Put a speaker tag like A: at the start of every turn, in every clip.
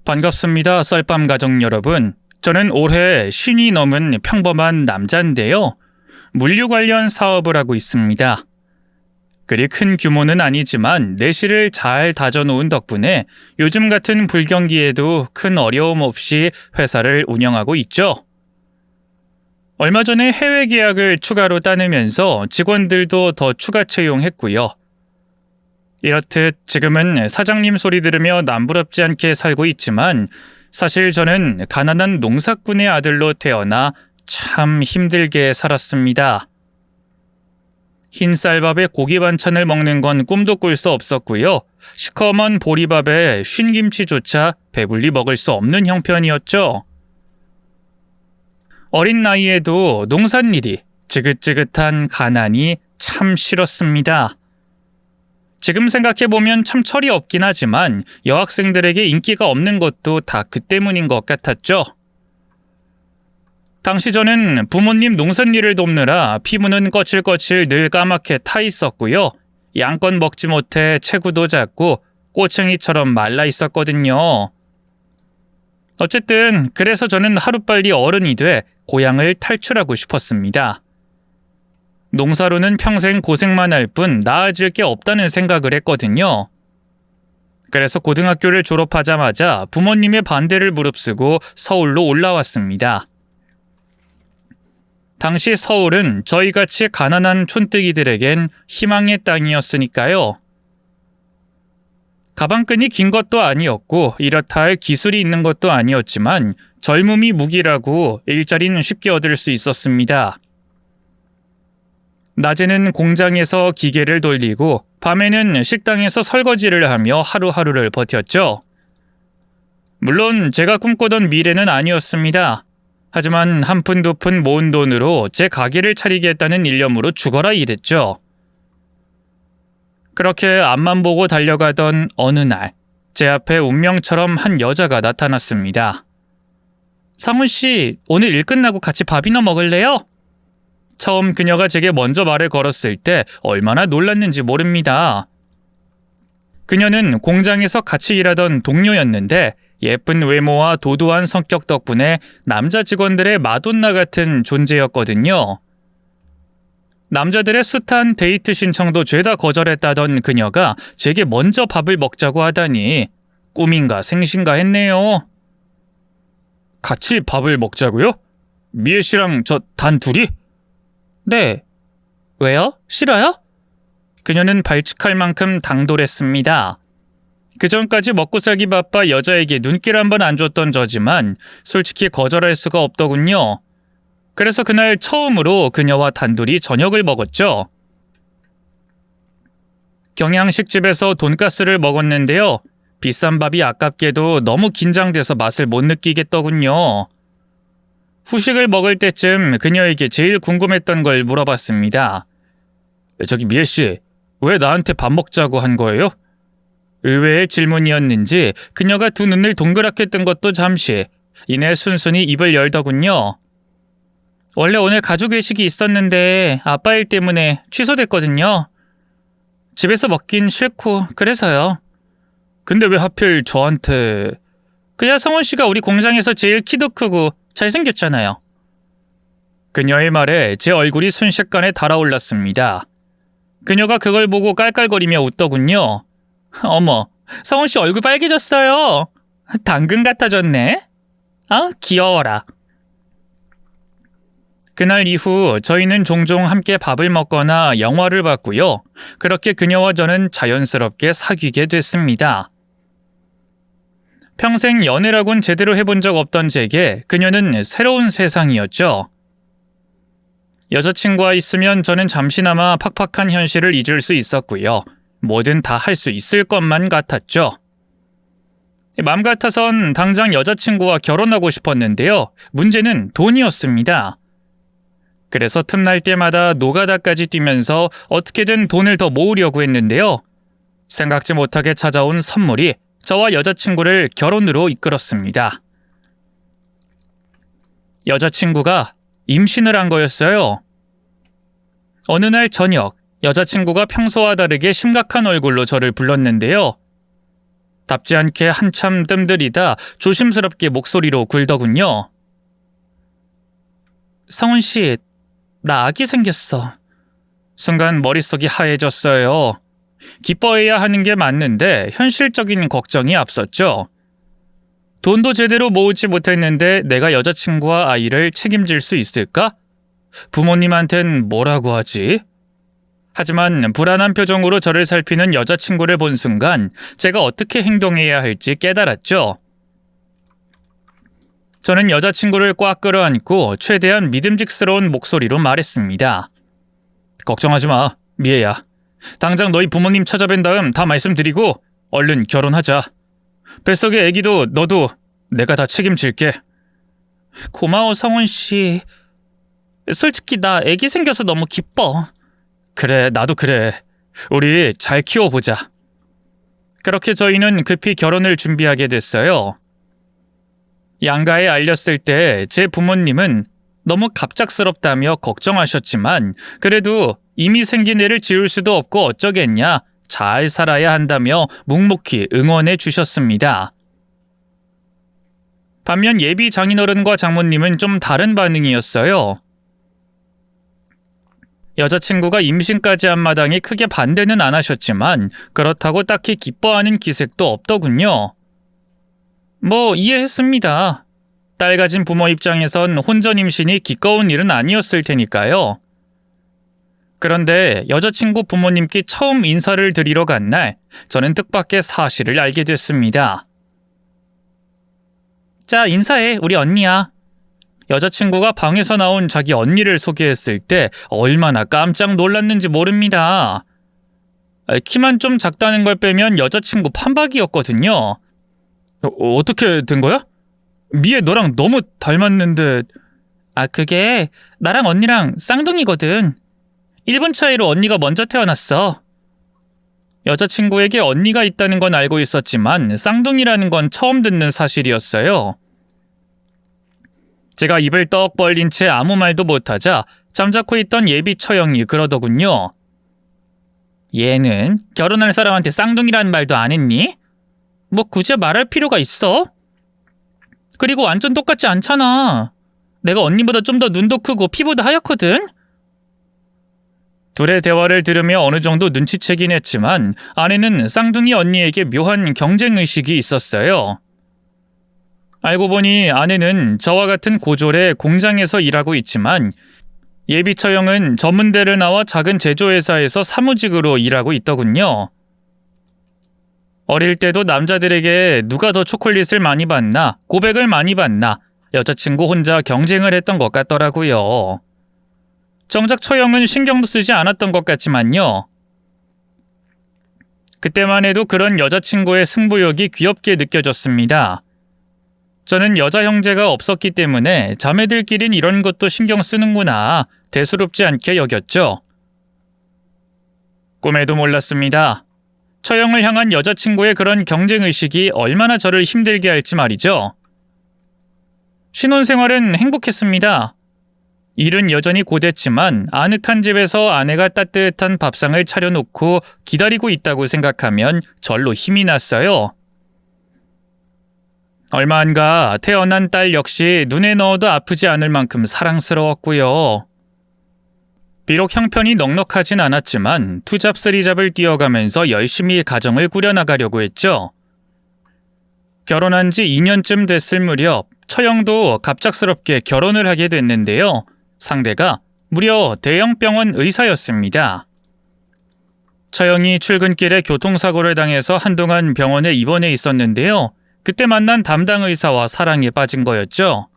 A: 반갑습니다. 썰밤 가족 여러분. 저는 올해 50이 넘은 평범한 남자인데요. 물류 관련 사업을 하고 있습니다. 그리 큰 규모는 아니지만 내실을 잘 다져놓은 덕분에 요즘 같은 불경기에도 큰 어려움 없이 회사를 운영하고 있죠. 얼마 전에 해외 계약을 추가로 따내면서 직원들도 더 추가 채용했고요. 이렇듯 지금은 사장님 소리 들으며 남부럽지 않게 살고 있지만 사실 저는 가난한 농사꾼의 아들로 태어나 참 힘들게 살았습니다. 흰쌀밥에 고기 반찬을 먹는 건 꿈도 꿀 수 없었고요. 시커먼 보리밥에 쉰김치조차 배불리 먹을 수 없는 형편이었죠. 어린 나이에도 농산일이 지긋지긋한 가난이 참 싫었습니다. 지금 생각해보면 참 철이 없긴 하지만 여학생들에게 인기가 없는 것도 다 그 때문인 것 같았죠. 당시 저는 부모님 농산일을 돕느라 피부는 거칠거칠 늘 까맣게 타 있었고요. 양껏 먹지 못해 체구도 작고 꼬챙이처럼 말라 있었거든요. 어쨌든 그래서 저는 하루빨리 어른이 돼 고향을 탈출하고 싶었습니다. 농사로는 평생 고생만 할 뿐 나아질 게 없다는 생각을 했거든요. 그래서 고등학교를 졸업하자마자 부모님의 반대를 무릅쓰고 서울로 올라왔습니다. 당시 서울은 저희같이 가난한 촌뜨기들에겐 희망의 땅이었으니까요. 가방끈이 긴 것도 아니었고 이렇다 할 기술이 있는 것도 아니었지만 젊음이 무기라고 일자리는 쉽게 얻을 수 있었습니다. 낮에는 공장에서 기계를 돌리고 밤에는 식당에서 설거지를 하며 하루하루를 버텼죠. 물론 제가 꿈꾸던 미래는 아니었습니다. 하지만 한 푼 두 푼 모은 돈으로 제 가게를 차리겠다는 일념으로 죽어라 일했죠. 그렇게 앞만 보고 달려가던 어느 날 제 앞에 운명처럼 한 여자가 나타났습니다. 상훈 씨, 오늘 일 끝나고 같이 밥이나 먹을래요? 처음 그녀가 제게 먼저 말을 걸었을 때 얼마나 놀랐는지 모릅니다. 그녀는 공장에서 같이 일하던 동료였는데 예쁜 외모와 도도한 성격 덕분에 남자 직원들의 마돈나 같은 존재였거든요. 남자들의 숱한 데이트 신청도 죄다 거절했다던 그녀가 제게 먼저 밥을 먹자고 하다니 꿈인가 생신가 했네요. 같이 밥을 먹자고요? 미애 씨랑 저 단 둘이? 네. 왜요? 싫어요? 그녀는 발칙할 만큼 당돌했습니다. 그전까지 먹고 살기 바빠 여자에게 눈길 한 번 안 줬던 저지만 솔직히 거절할 수가 없더군요. 그래서 그날 처음으로 그녀와 단둘이 저녁을 먹었죠. 경양식집에서 돈가스를 먹었는데요. 비싼 밥이 아깝게도 너무 긴장돼서 맛을 못 느끼겠더군요. 후식을 먹을 때쯤 그녀에게 제일 궁금했던 걸 물어봤습니다. 저기 미애씨, 왜 나한테 밥 먹자고 한 거예요? 의외의 질문이었는지 그녀가 두 눈을 동그랗게 뜬 것도 잠시, 이내 순순히 입을 열더군요. 원래 오늘 가족 외식이 있었는데 아빠 일 때문에 취소됐거든요. 집에서 먹긴 싫고 그래서요. 근데 왜 하필 저한테... 그야 성훈 씨가 우리 공장에서 제일 키도 크고 잘생겼잖아요. 그녀의 말에 제 얼굴이 순식간에 달아올랐습니다. 그녀가 그걸 보고 깔깔거리며 웃더군요. 어머, 성훈 씨 얼굴 빨개졌어요. 당근 같아졌네. 아, 귀여워라. 그날 이후 저희는 종종 함께 밥을 먹거나 영화를 봤고요. 그렇게 그녀와 저는 자연스럽게 사귀게 됐습니다. 평생 연애라곤 제대로 해본 적 없던 제게 그녀는 새로운 세상이었죠. 여자친구와 있으면 저는 잠시나마 팍팍한 현실을 잊을 수 있었고요. 뭐든 다 할 수 있을 것만 같았죠. 맘 같아선 당장 여자친구와 결혼하고 싶었는데요. 문제는 돈이었습니다. 그래서 틈날 때마다 노가다까지 뛰면서 어떻게든 돈을 더 모으려고 했는데요. 생각지 못하게 찾아온 선물이 저와 여자친구를 결혼으로 이끌었습니다. 여자친구가 임신을 한 거였어요. 어느 날 저녁, 여자친구가 평소와 다르게 심각한 얼굴로 저를 불렀는데요. 답지 않게 한참 뜸들이다 조심스럽게 목소리로 굴더군요. 성훈 씨, 나 아기 생겼어. 순간 머릿속이 하얘졌어요. 기뻐해야 하는 게 맞는데 현실적인 걱정이 앞섰죠. 돈도 제대로 모으지 못했는데 내가 여자친구와 아이를 책임질 수 있을까? 부모님한텐 뭐라고 하지? 하지만 불안한 표정으로 저를 살피는 여자친구를 본 순간 제가 어떻게 행동해야 할지 깨달았죠. 저는 여자친구를 꽉 끌어안고 최대한 믿음직스러운 목소리로 말했습니다. 걱정하지 마, 미애야. 당장 너희 부모님 찾아뵌 다음 다 말씀드리고 얼른 결혼하자. 뱃속의 애기도 너도 내가 다 책임질게. 고마워, 성훈 씨. 솔직히 나 애기 생겨서 너무 기뻐. 그래, 나도 그래. 우리 잘 키워보자. 그렇게 저희는 급히 결혼을 준비하게 됐어요. 양가에 알렸을 때 제 부모님은 너무 갑작스럽다며 걱정하셨지만 그래도 이미 생긴 애를 지울 수도 없고 어쩌겠냐, 잘 살아야 한다며 묵묵히 응원해 주셨습니다. 반면 예비 장인어른과 장모님은 좀 다른 반응이었어요. 여자친구가 임신까지 한 마당에 크게 반대는 안 하셨지만 그렇다고 딱히 기뻐하는 기색도 없더군요. 뭐 이해했습니다. 딸 가진 부모 입장에선 혼전 임신이 기꺼운 일은 아니었을 테니까요. 그런데 여자친구 부모님께 처음 인사를 드리러 간 날 저는 뜻밖의 사실을 알게 됐습니다. 자, 인사해. 우리 언니야. 여자친구가 방에서 나온 자기 언니를 소개했을 때 얼마나 깜짝 놀랐는지 모릅니다. 키만 좀 작다는 걸 빼면 여자친구 판박이었거든요. 어떻게 된 거야? 미애 너랑 너무 닮았는데. 그게 나랑 언니랑 쌍둥이거든. 1분 차이로 언니가 먼저 태어났어. 여자친구에게 언니가 있다는 건 알고 있었지만 쌍둥이라는 건 처음 듣는 사실이었어요. 제가 입을 떡 벌린 채 아무 말도 못하자 잠자코 있던 예비 처형이 그러더군요. 얘는 결혼할 사람한테 쌍둥이라는 말도 안 했니? 뭐 굳이 말할 필요가 있어? 그리고 완전 똑같지 않잖아. 내가 언니보다 좀 더 눈도 크고 피부도 하얗거든? 둘의 대화를 들으며 어느 정도 눈치채긴 했지만 아내는 쌍둥이 언니에게 묘한 경쟁의식이 있었어요. 알고 보니 아내는 저와 같은 고졸에 공장에서 일하고 있지만 예비 처형은 전문대를 나와 작은 제조회사에서 사무직으로 일하고 있더군요. 어릴 때도 남자들에게 누가 더 초콜릿을 많이 받나, 고백을 많이 받나 여자친구 혼자 경쟁을 했던 것 같더라고요. 정작 처형은 신경도 쓰지 않았던 것 같지만요. 그때만 해도 그런 여자친구의 승부욕이 귀엽게 느껴졌습니다. 저는 여자 형제가 없었기 때문에 자매들끼린 이런 것도 신경 쓰는구나 대수롭지 않게 여겼죠. 꿈에도 몰랐습니다. 처형을 향한 여자친구의 그런 경쟁의식이 얼마나 저를 힘들게 할지 말이죠. 신혼생활은 행복했습니다. 일은 여전히 고됐지만 아늑한 집에서 아내가 따뜻한 밥상을 차려놓고 기다리고 있다고 생각하면 절로 힘이 났어요. 얼마 안 가 태어난 딸 역시 눈에 넣어도 아프지 않을 만큼 사랑스러웠고요. 비록 형편이 넉넉하진 않았지만 투잡쓰리잡을 뛰어가면서 열심히 가정을 꾸려나가려고 했죠. 결혼한 지 2년쯤 됐을 무렵 처형도 갑작스럽게 결혼을 하게 됐는데요. 상대가 무려 대형 병원 의사였습니다. 처형이 출근길에 교통사고를 당해서 한동안 병원에 입원해 있었는데요. 그때 만난 담당 의사와 사랑에 빠진 거였죠.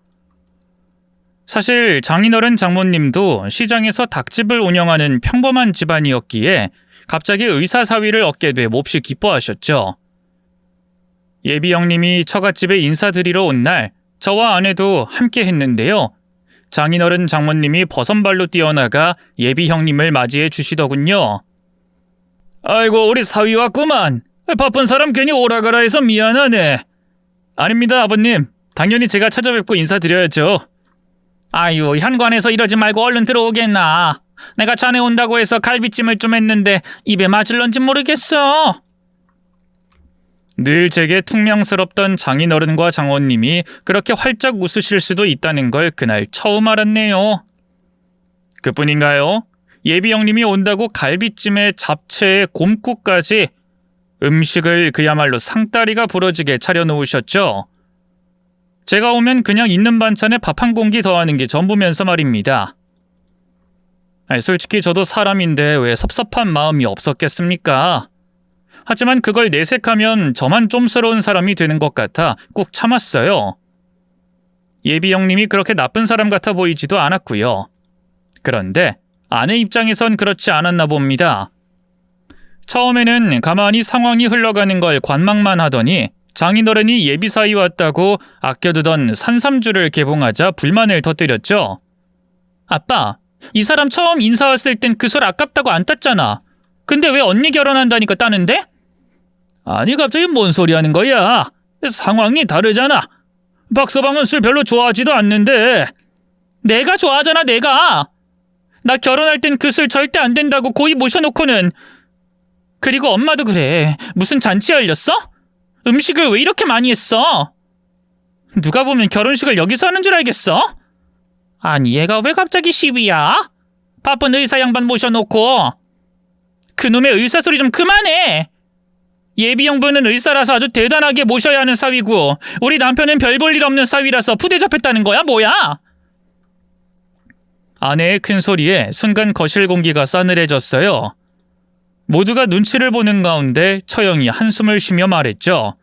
A: 사실 장인어른 장모님도 시장에서 닭집을 운영하는 평범한 집안이었기에 갑자기 의사 사위를 얻게 돼 몹시 기뻐하셨죠. 예비 형님이 처갓집에 인사드리러 온 날 저와 아내도 함께 했는데요. 장인어른 장모님이 버선발로 뛰어나가 예비 형님을 맞이해 주시더군요. 아이고 우리 사위 왔구만. 바쁜 사람 괜히 오라가라 해서 미안하네. 아닙니다 아버님. 당연히 제가 찾아뵙고 인사드려야죠. 아유 현관에서 이러지 말고 얼른 들어오겠나. 내가 자네 온다고 해서 갈비찜을 좀 했는데 입에 맞을런지 모르겠어. 늘 제게 퉁명스럽던 장인어른과 장모님이 그렇게 활짝 웃으실 수도 있다는 걸 그날 처음 알았네요. 그뿐인가요? 예비 형님이 온다고 갈비찜에 잡채에 곰국까지 음식을 그야말로 상다리가 부러지게 차려놓으셨죠. 제가 오면 그냥 있는 반찬에 밥 한 공기 더하는 게 전부면서 말입니다. 솔직히 저도 사람인데 왜 섭섭한 마음이 없었겠습니까? 하지만 그걸 내색하면 저만 좀스러운 사람이 되는 것 같아 꾹 참았어요. 예비 형님이 그렇게 나쁜 사람 같아 보이지도 않았고요. 그런데 아내 입장에선 그렇지 않았나 봅니다. 처음에는 가만히 상황이 흘러가는 걸 관망만 하더니 장인어른이 예비사위 왔다고 아껴두던 산삼주를 개봉하자 불만을 터뜨렸죠. 아빠, 이 사람 처음 인사 왔을 땐 그 술 아깝다고 안 땄잖아. 근데 왜 언니 결혼한다니까 따는데? 아니 갑자기 뭔 소리 하는 거야? 상황이 다르잖아. 박서방은 술 별로 좋아하지도 않는데. 내가 좋아하잖아 내가. 나 결혼할 땐 그 술 절대 안 된다고 고이 모셔놓고는. 그리고 엄마도 그래. 무슨 잔치 열렸어? 음식을 왜 이렇게 많이 했어? 누가 보면 결혼식을 여기서 하는 줄 알겠어? 아니 얘가 왜 갑자기 시비야? 바쁜 의사 양반 모셔놓고. 그놈의 의사 소리 좀 그만해. 예비 형부는 의사라서 아주 대단하게 모셔야 하는 사위고 우리 남편은 별 볼 일 없는 사위라서 푸대 잡혔다는 거야 뭐야? 아내의 큰 소리에 순간 거실 공기가 싸늘해졌어요. 모두가 눈치를 보는 가운데 처형이 한숨을 쉬며 말했죠.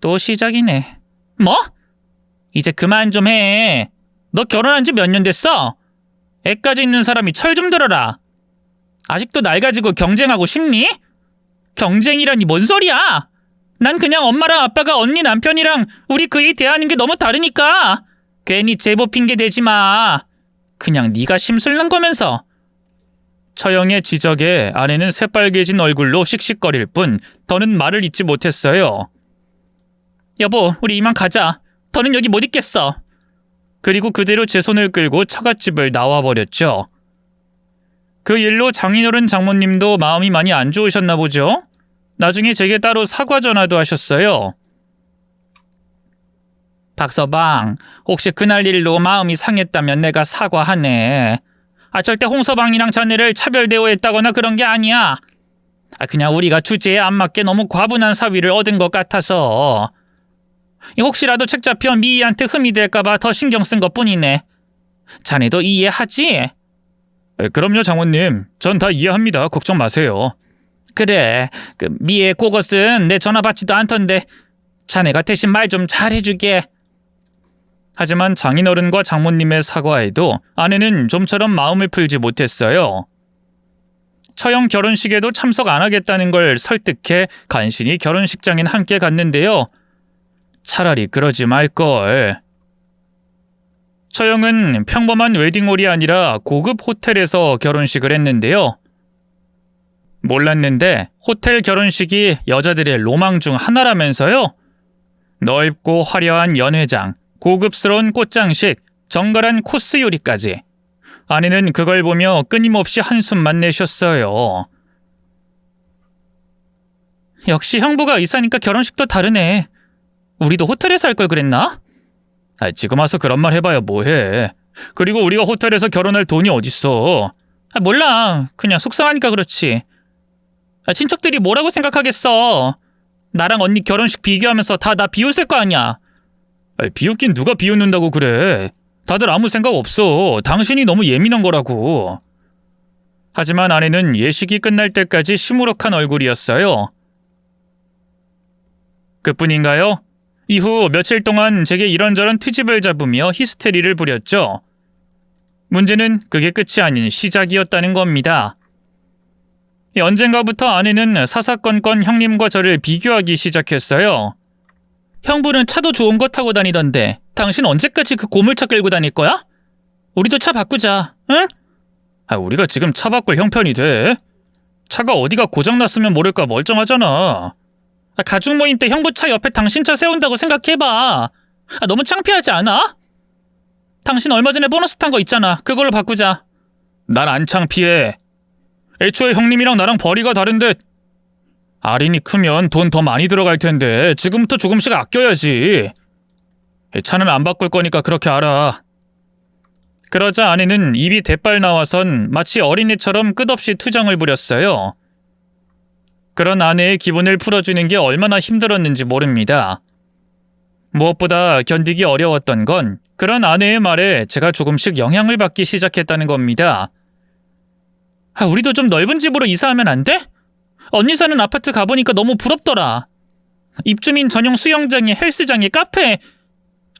A: 또 시작이네. 뭐? 이제 그만 좀 해. 너 결혼한 지 몇 년 됐어? 애까지 있는 사람이 철 좀 들어라. 아직도 날 가지고 경쟁하고 싶니? 경쟁이라니 뭔 소리야? 난 그냥 엄마랑 아빠가 언니 남편이랑 우리 그이 대하는 게 너무 다르니까. 괜히 제보 핑계 대지 마. 그냥 네가 심술난 거면서. 처형의 지적에 아내는 새빨개진 얼굴로 씩씩거릴 뿐 더는 말을 잇지 못했어요. 여보, 우리 이만 가자. 더는 여기 못 있겠어. 그리고 그대로 제 손을 끌고 처갓집을 나와버렸죠. 그 일로 장인어른 장모님도 마음이 많이 안 좋으셨나 보죠? 나중에 제게 따로 사과 전화도 하셨어요. 박서방, 혹시 그날 일로 마음이 상했다면 내가 사과하네. 절대 홍서방이랑 자네를 차별 대우했다거나 그런 게 아니야. 그냥 우리가 주제에 안 맞게 너무 과분한 사위를 얻은 것 같아서. 혹시라도 책 잡혀 미희한테 흠이 될까봐 더 신경 쓴 것뿐이네. 자네도 이해하지? 그럼요 장모님. 전 다 이해합니다. 걱정 마세요.
B: 그래, 미애 그것은 내 전화 받지도 않던데 자네가 대신 말 좀 잘해주게.
A: 하지만 장인어른과 장모님의 사과에도 아내는 좀처럼 마음을 풀지 못했어요. 처형 결혼식에도 참석 안 하겠다는 걸 설득해 간신히 결혼식장엔 함께 갔는데요. 차라리 그러지 말걸. 처형은 평범한 웨딩홀이 아니라 고급 호텔에서 결혼식을 했는데요. 몰랐는데 호텔 결혼식이 여자들의 로망 중 하나라면서요. 넓고 화려한 연회장, 고급스러운 꽃장식, 정갈한 코스 요리까지. 아내는 그걸 보며 끊임없이 한숨만 내셨어요. 역시 형부가 의사니까 결혼식도 다르네. 우리도 호텔에서 할 걸 그랬나? 지금 와서 그런 말 해봐야 뭐해. 그리고 우리가 호텔에서 결혼할 돈이 어딨어.
B: 몰라. 그냥 속상하니까 그렇지. 친척들이 뭐라고 생각하겠어. 나랑 언니 결혼식 비교하면서 다 나 비웃을 거 아니야.
A: 비웃긴 누가 비웃는다고 그래. 다들 아무 생각 없어. 당신이 너무 예민한 거라고. 하지만 아내는 예식이 끝날 때까지 시무룩한 얼굴이었어요. 그뿐인가요? 이후 며칠 동안 제게 이런저런 트집을 잡으며 히스테리를 부렸죠. 문제는 그게 끝이 아닌 시작이었다는 겁니다. 언젠가부터 아내는 사사건건 형님과 저를 비교하기 시작했어요.
B: 형부는 차도 좋은 거 타고 다니던데 당신 언제까지 그 고물차 끌고 다닐 거야? 우리도 차 바꾸자, 응?
A: 우리가 지금 차 바꿀 형편이 돼? 차가 어디가 고장났으면 모를까 멀쩡하잖아.
B: 가족 모임 때 형부 차 옆에 당신 차 세운다고 생각해봐. 너무 창피하지 않아? 당신 얼마 전에 보너스 탄 거 있잖아. 그걸로 바꾸자.
A: 난 안 창피해. 애초에 형님이랑 나랑 벌이가 다른데 아린이 크면 돈 더 많이 들어갈 텐데 지금부터 조금씩 아껴야지. 차는 안 바꿀 거니까 그렇게 알아. 그러자 아내는 입이 대빨 나와선 마치 어린애처럼 끝없이 투정을 부렸어요. 그런 아내의 기분을 풀어주는 게 얼마나 힘들었는지 모릅니다. 무엇보다 견디기 어려웠던 건 그런 아내의 말에 제가 조금씩 영향을 받기 시작했다는 겁니다. 우리도 좀 넓은 집으로 이사하면 안 돼? 언니 사는 아파트 가보니까 너무 부럽더라. 입주민 전용 수영장에 헬스장에 카페,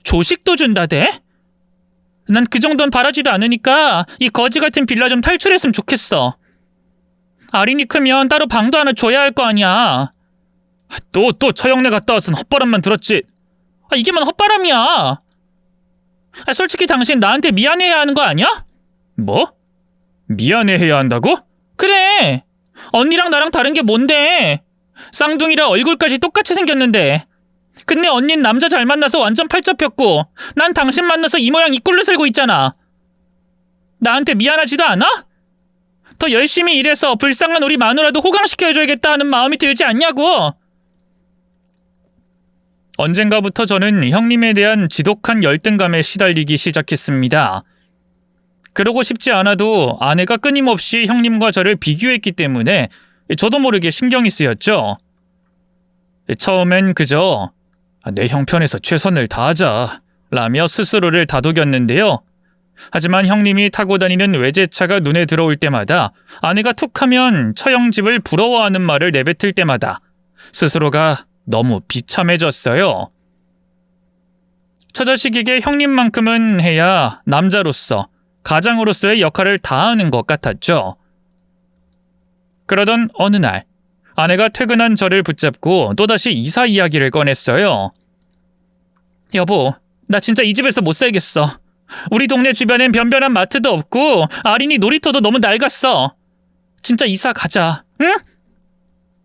A: 조식도 준다대? 난 그 정도는 바라지도 않으니까 이 거지 같은 빌라 좀 탈출했으면 좋겠어. 아린이 크면 따로 방도 하나 줘야 할 거 아니야. 또 처형네 갔다 와선 헛바람만 들었지. 이게만 헛바람이야. 솔직히 당신 나한테 미안해야 하는 거 아니야? 뭐? 미안해해야 한다고? 그래. 언니랑 나랑 다른 게 뭔데? 쌍둥이라 얼굴까지 똑같이 생겼는데. 근데 언닌 남자 잘 만나서 완전 팔 접혔고 난 당신 만나서 이 모양 이 꼴로 살고 있잖아. 나한테 미안하지도 않아? 더 열심히 일해서 불쌍한 우리 마누라도 호강시켜줘야겠다 하는 마음이 들지 않냐고. 언젠가부터 저는 형님에 대한 지독한 열등감에 시달리기 시작했습니다. 그러고 싶지 않아도 아내가 끊임없이 형님과 저를 비교했기 때문에 저도 모르게 신경이 쓰였죠. 처음엔 그저 내 형편에서 최선을 다하자 라며 스스로를 다독였는데요. 하지만 형님이 타고 다니는 외제차가 눈에 들어올 때마다 아내가 툭하면 처형집을 부러워하는 말을 내뱉을 때마다 스스로가 너무 비참해졌어요. 처자식에게 형님만큼은 해야 남자로서 가장으로서의 역할을 다하는 것 같았죠. 그러던 어느 날 아내가 퇴근한 저를 붙잡고 또다시 이사 이야기를 꺼냈어요. 여보, 나 진짜 이 집에서 못 살겠어. 우리 동네 주변엔 변변한 마트도 없고 아린이 놀이터도 너무 낡았어. 진짜 이사 가자, 응?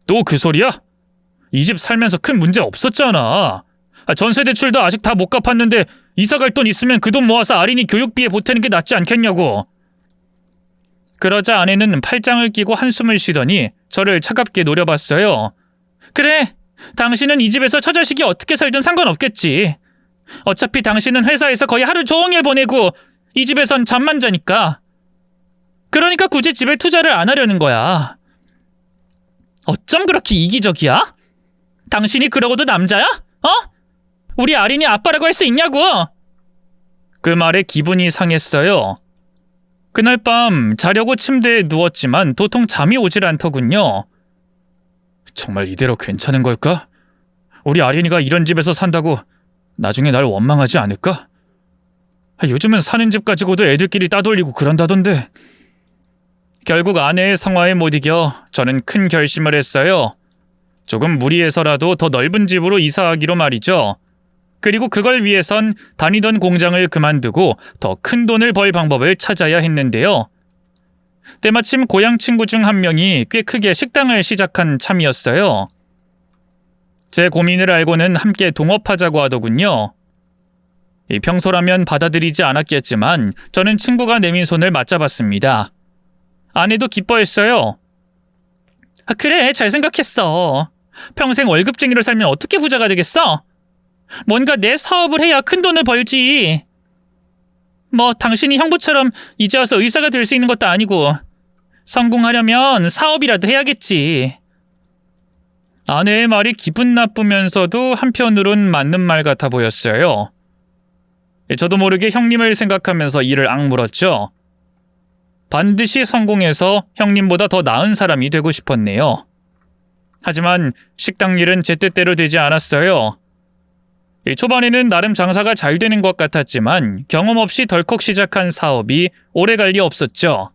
A: 또 그 소리야? 이 집 살면서 큰 문제 없었잖아. 전세 대출도 아직 다 못 갚았는데 이사 갈 돈 있으면 그 돈 모아서 아린이 교육비에 보태는 게 낫지 않겠냐고. 그러자 아내는 팔짱을 끼고 한숨을 쉬더니 저를 차갑게 노려봤어요. 그래, 당신은 이 집에서 처자식이 어떻게 살든 상관없겠지. 어차피 당신은 회사에서 거의 하루 종일 보내고 이 집에선 잠만 자니까. 그러니까 굳이 집에 투자를 안 하려는 거야. 어쩜 그렇게 이기적이야? 당신이 그러고도 남자야? 우리 아린이 아빠라고 할 수 있냐고. 그 말에 기분이 상했어요. 그날 밤 자려고 침대에 누웠지만 도통 잠이 오질 않더군요. 정말 이대로 괜찮은 걸까? 우리 아린이가 이런 집에서 산다고 나중에 날 원망하지 않을까? 요즘은 사는 집 가지고도 애들끼리 따돌리고 그런다던데. 결국 아내의 성화에 못 이겨 저는 큰 결심을 했어요. 조금 무리해서라도 더 넓은 집으로 이사하기로 말이죠. 그리고 그걸 위해선 다니던 공장을 그만두고 더 큰 돈을 벌 방법을 찾아야 했는데요. 때마침 고향 친구 중 한 명이 꽤 크게 식당을 시작한 참이었어요. 제 고민을 알고는 함께 동업하자고 하더군요. 평소라면 받아들이지 않았겠지만 저는 친구가 내민 손을 맞잡았습니다. 아내도 기뻐했어요. 그래, 잘 생각했어. 평생 월급쟁이로 살면 어떻게 부자가 되겠어? 뭔가 내 사업을 해야 큰 돈을 벌지. 뭐 당신이 형부처럼 이제 와서 의사가 될 수 있는 것도 아니고 성공하려면 사업이라도 해야겠지. 아내의 말이 기분 나쁘면서도 한편으론 맞는 말 같아 보였어요. 저도 모르게 형님을 생각하면서 이를 악물었죠. 반드시 성공해서 형님보다 더 나은 사람이 되고 싶었네요. 하지만 식당 일은 제 뜻대로 되지 않았어요. 초반에는 나름 장사가 잘 되는 것 같았지만 경험 없이 덜컥 시작한 사업이 오래 갈 리 없었죠.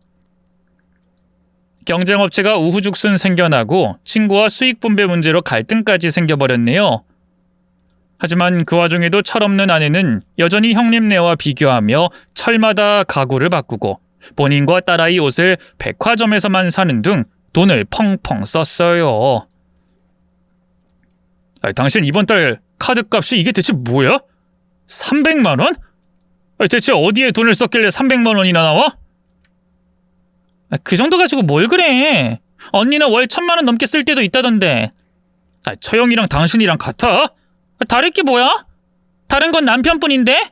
A: 경쟁업체가 우후죽순 생겨나고 친구와 수익 분배 문제로 갈등까지 생겨버렸네요. 하지만 그 와중에도 철없는 아내는 여전히 형님네와 비교하며 철마다 가구를 바꾸고 본인과 딸아이 옷을 백화점에서만 사는 등 돈을 펑펑 썼어요. 당신 이번 달 카드값이 이게 대체 뭐야? 300만 원? 대체 어디에 돈을 썼길래 300만 원이나 나와? 그 정도 가지고 뭘 그래?
B: 언니는 월 1,000만 원 넘게 쓸 때도 있다던데. 처형이랑 당신이랑 같아? 다를 게 뭐야? 다른 건 남편뿐인데?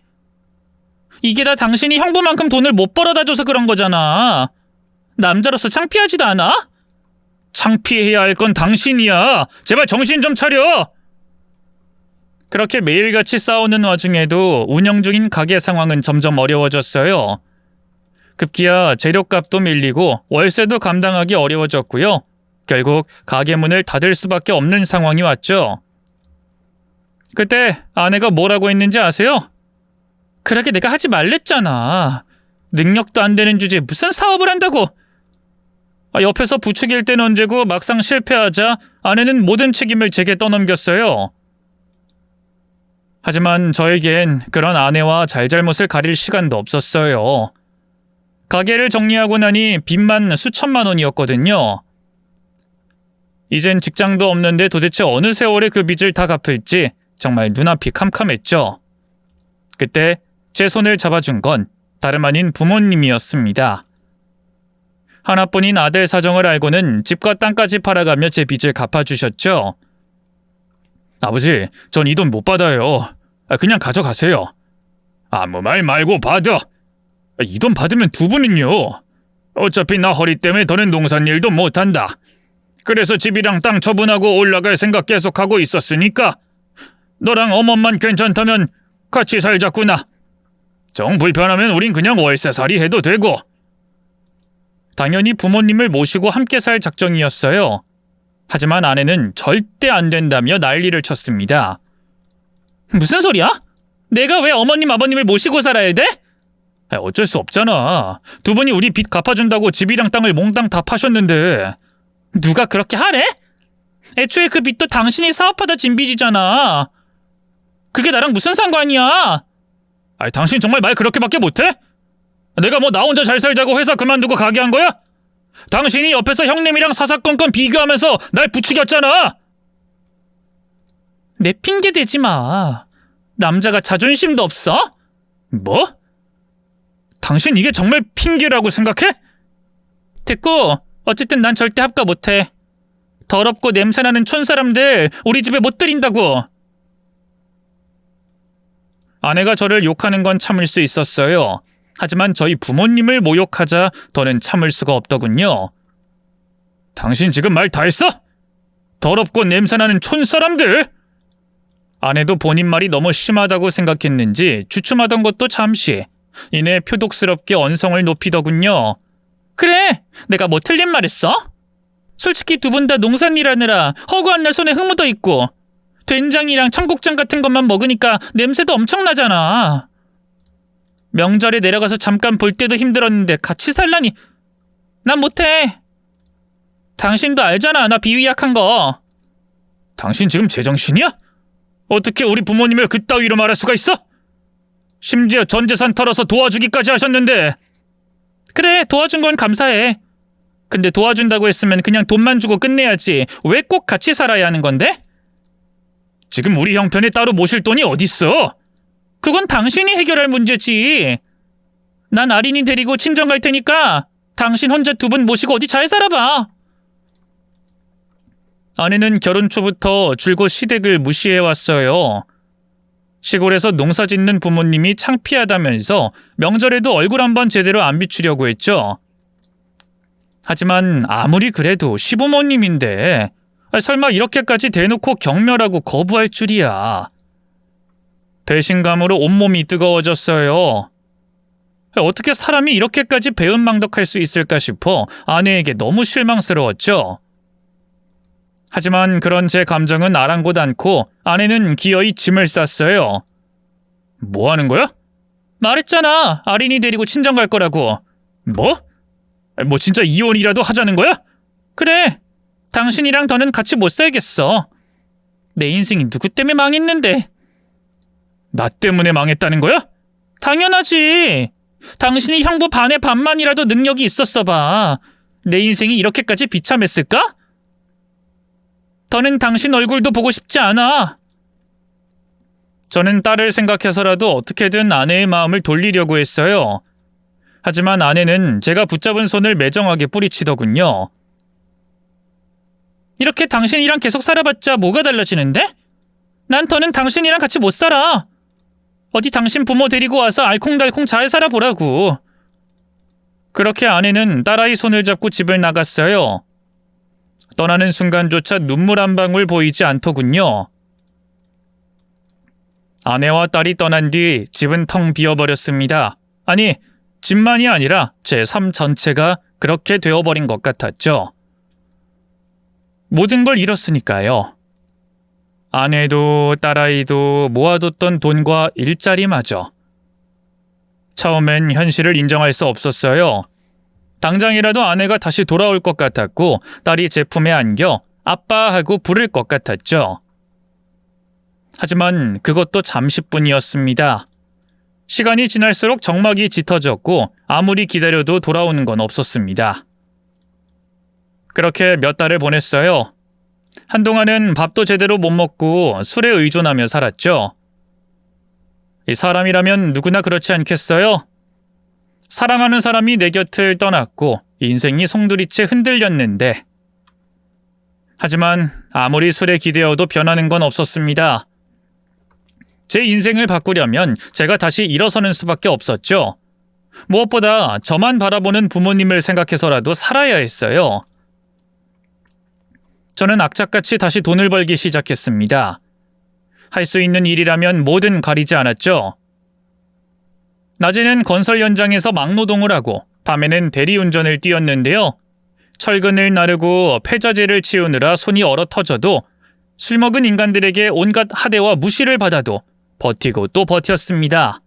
B: 이게 다 당신이 형부만큼 돈을 못 벌어다 줘서 그런 거잖아. 남자로서 창피하지도 않아? 창피해야 할 건 당신이야. 제발 정신 좀 차려. 그렇게 매일같이 싸우는 와중에도 운영 중인 가게 상황은 점점 어려워졌어요. 급기야 재료값도 밀리고 월세도 감당하기 어려워졌고요. 결국 가게 문을 닫을 수밖에 없는 상황이 왔죠. 그때 아내가 뭐라고 했는지 아세요? 그렇게 내가 하지 말랬잖아. 능력도 안 되는 주제에 무슨 사업을 한다고. 옆에서 부추길 때는 언제고 막상 실패하자 아내는 모든 책임을 제게 떠넘겼어요. 하지만 저에겐 그런 아내와 잘잘못을 가릴 시간도 없었어요. 가게를 정리하고 나니 빚만 수천만 원이었거든요. 이젠 직장도 없는데 도대체 어느 세월에 그 빚을 다 갚을지 정말 눈앞이 캄캄했죠. 그때 제 손을 잡아준 건 다름 아닌 부모님이었습니다. 하나뿐인 아들 사정을 알고는 집과 땅까지 팔아가며 제 빚을 갚아주셨죠. 아버지, 전 이 돈 못 받아요. 그냥 가져가세요. 아무 말 말고 받아. 이 돈 받으면 두 분은요. 어차피 나 허리 때문에 더는 농산일도 못한다. 그래서 집이랑 땅 처분하고 올라갈 생각 계속하고 있었으니까 너랑 어머만 괜찮다면 같이 살자꾸나. 정 불편하면 우린 그냥 월세살이 해도 되고. 당연히 부모님을 모시고 함께 살 작정이었어요. 하지만 아내는 절대 안 된다며 난리를 쳤습니다. 무슨 소리야? 내가 왜 어머님 아버님을 모시고 살아야 돼? 어쩔 수 없잖아. 두 분이 우리 빚 갚아준다고 집이랑 땅을 몽땅 다 파셨는데. 누가 그렇게 하래? 애초에 그 빚도 당신이 사업하다 진 빚이잖아. 그게 나랑 무슨 상관이야? 당신 정말 말 그렇게밖에 못해? 내가 뭐 나 혼자 잘 살자고 회사 그만두고 가게 한 거야? 당신이 옆에서 형님이랑 사사건건 비교하면서 날 부추겼잖아. 내 핑계 대지 마. 남자가 자존심도 없어? 뭐? 당신 이게 정말 핑계라고 생각해? 됐고, 어쨌든 난 절대 합가 못해. 더럽고 냄새나는 촌사람들 우리 집에 못 들인다고. 아내가 저를 욕하는 건 참을 수 있었어요. 하지만 저희 부모님을 모욕하자 더는 참을 수가 없더군요. 당신 지금 말 다 했어? 더럽고 냄새나는 촌사람들! 아내도 본인 말이 너무 심하다고 생각했는지 주춤하던 것도 잠시, 이내 표독스럽게 언성을 높이더군요. 그래, 내가 뭐 틀린 말 했어? 솔직히 두 분 다 농산일 하느라 허구한 날 손에 흙 묻어 있고 된장이랑 청국장 같은 것만 먹으니까 냄새도 엄청나잖아. 명절에 내려가서 잠깐 볼 때도 힘들었는데 같이 살라니. 난 못해. 당신도 알잖아, 나 비위 약한 거. 당신 지금 제정신이야? 어떻게 우리 부모님을 그따위로 말할 수가 있어? 심지어 전 재산 털어서 도와주기까지 하셨는데. 그래, 도와준 건 감사해. 근데 도와준다고 했으면 그냥 돈만 주고 끝내야지. 왜 꼭 같이 살아야 하는 건데? 지금 우리 형편에 따로 모실 돈이 어딨어? 그건 당신이 해결할 문제지. 난 아린이 데리고 친정 갈 테니까 당신 혼자 두 분 모시고 어디 잘 살아봐. 아내는 결혼 초부터 줄곧 시댁을 무시해왔어요. 시골에서 농사 짓는 부모님이 창피하다면서 명절에도 얼굴 한번 제대로 안 비추려고 했죠. 하지만 아무리 그래도 시부모님인데 설마 이렇게까지 대놓고 경멸하고 거부할 줄이야. 배신감으로 온몸이 뜨거워졌어요. 어떻게 사람이 이렇게까지 배은망덕할 수 있을까 싶어 아내에게 너무 실망스러웠죠. 하지만 그런 제 감정은 아랑곳 않고 아내는 기어이 짐을 쌌어요. 뭐 하는 거야? 말했잖아, 아린이 데리고 친정 갈 거라고. 뭐? 뭐 진짜 이혼이라도 하자는 거야? 그래, 당신이랑 더는 같이 못 살겠어. 내 인생이 누구 때문에 망했는데. 나 때문에 망했다는 거야? 당연하지. 당신이 형부 반의 반만이라도 능력이 있었어 봐. 내 인생이 이렇게까지 비참했을까? 더는 당신 얼굴도 보고 싶지 않아. 저는 딸을 생각해서라도 어떻게든 아내의 마음을 돌리려고 했어요. 하지만 아내는 제가 붙잡은 손을 매정하게 뿌리치더군요.
A: 이렇게 당신이랑 계속 살아봤자 뭐가 달라지는데? 난 더는 당신이랑 같이 못 살아. 어디 당신 부모 데리고 와서 알콩달콩 잘 살아보라고. 그렇게 아내는 딸아이 손을 잡고 집을 나갔어요. 떠나는 순간조차 눈물 한 방울 보이지 않더군요. 아내와 딸이 떠난 뒤 집은 텅 비어버렸습니다. 아니, 집만이 아니라 제 삶 전체가 그렇게 되어버린 것 같았죠. 모든 걸 잃었으니까요. 아내도 딸아이도 모아뒀던 돈과 일자리마저. 처음엔 현실을 인정할 수 없었어요. 당장이라도 아내가 다시 돌아올 것 같았고 딸이 제 품에 안겨 아빠 하고 부를 것 같았죠. 하지만 그것도 잠시뿐이었습니다. 시간이 지날수록 정막이 짙어졌고 아무리 기다려도 돌아오는 건 없었습니다. 그렇게 몇 달을 보냈어요. 한동안은 밥도 제대로 못 먹고 술에 의존하며 살았죠. 이 사람이라면 누구나 그렇지 않겠어요? 사랑하는 사람이 내 곁을 떠났고 인생이 송두리째 흔들렸는데. 하지만 아무리 술에 기대어도 변하는 건 없었습니다. 제 인생을 바꾸려면 제가 다시 일어서는 수밖에 없었죠. 무엇보다 저만 바라보는 부모님을 생각해서라도 살아야 했어요. 저는 악착같이 다시 돈을 벌기 시작했습니다. 할 수 있는 일이라면 뭐든 가리지 않았죠. 낮에는 건설 현장에서 막노동을 하고 밤에는 대리운전을 뛰었는데요. 철근을 나르고 폐자재를 치우느라 손이 얼어 터져도 술 먹은 인간들에게 온갖 하대와 무시를 받아도 버티고 또 버텼습니다.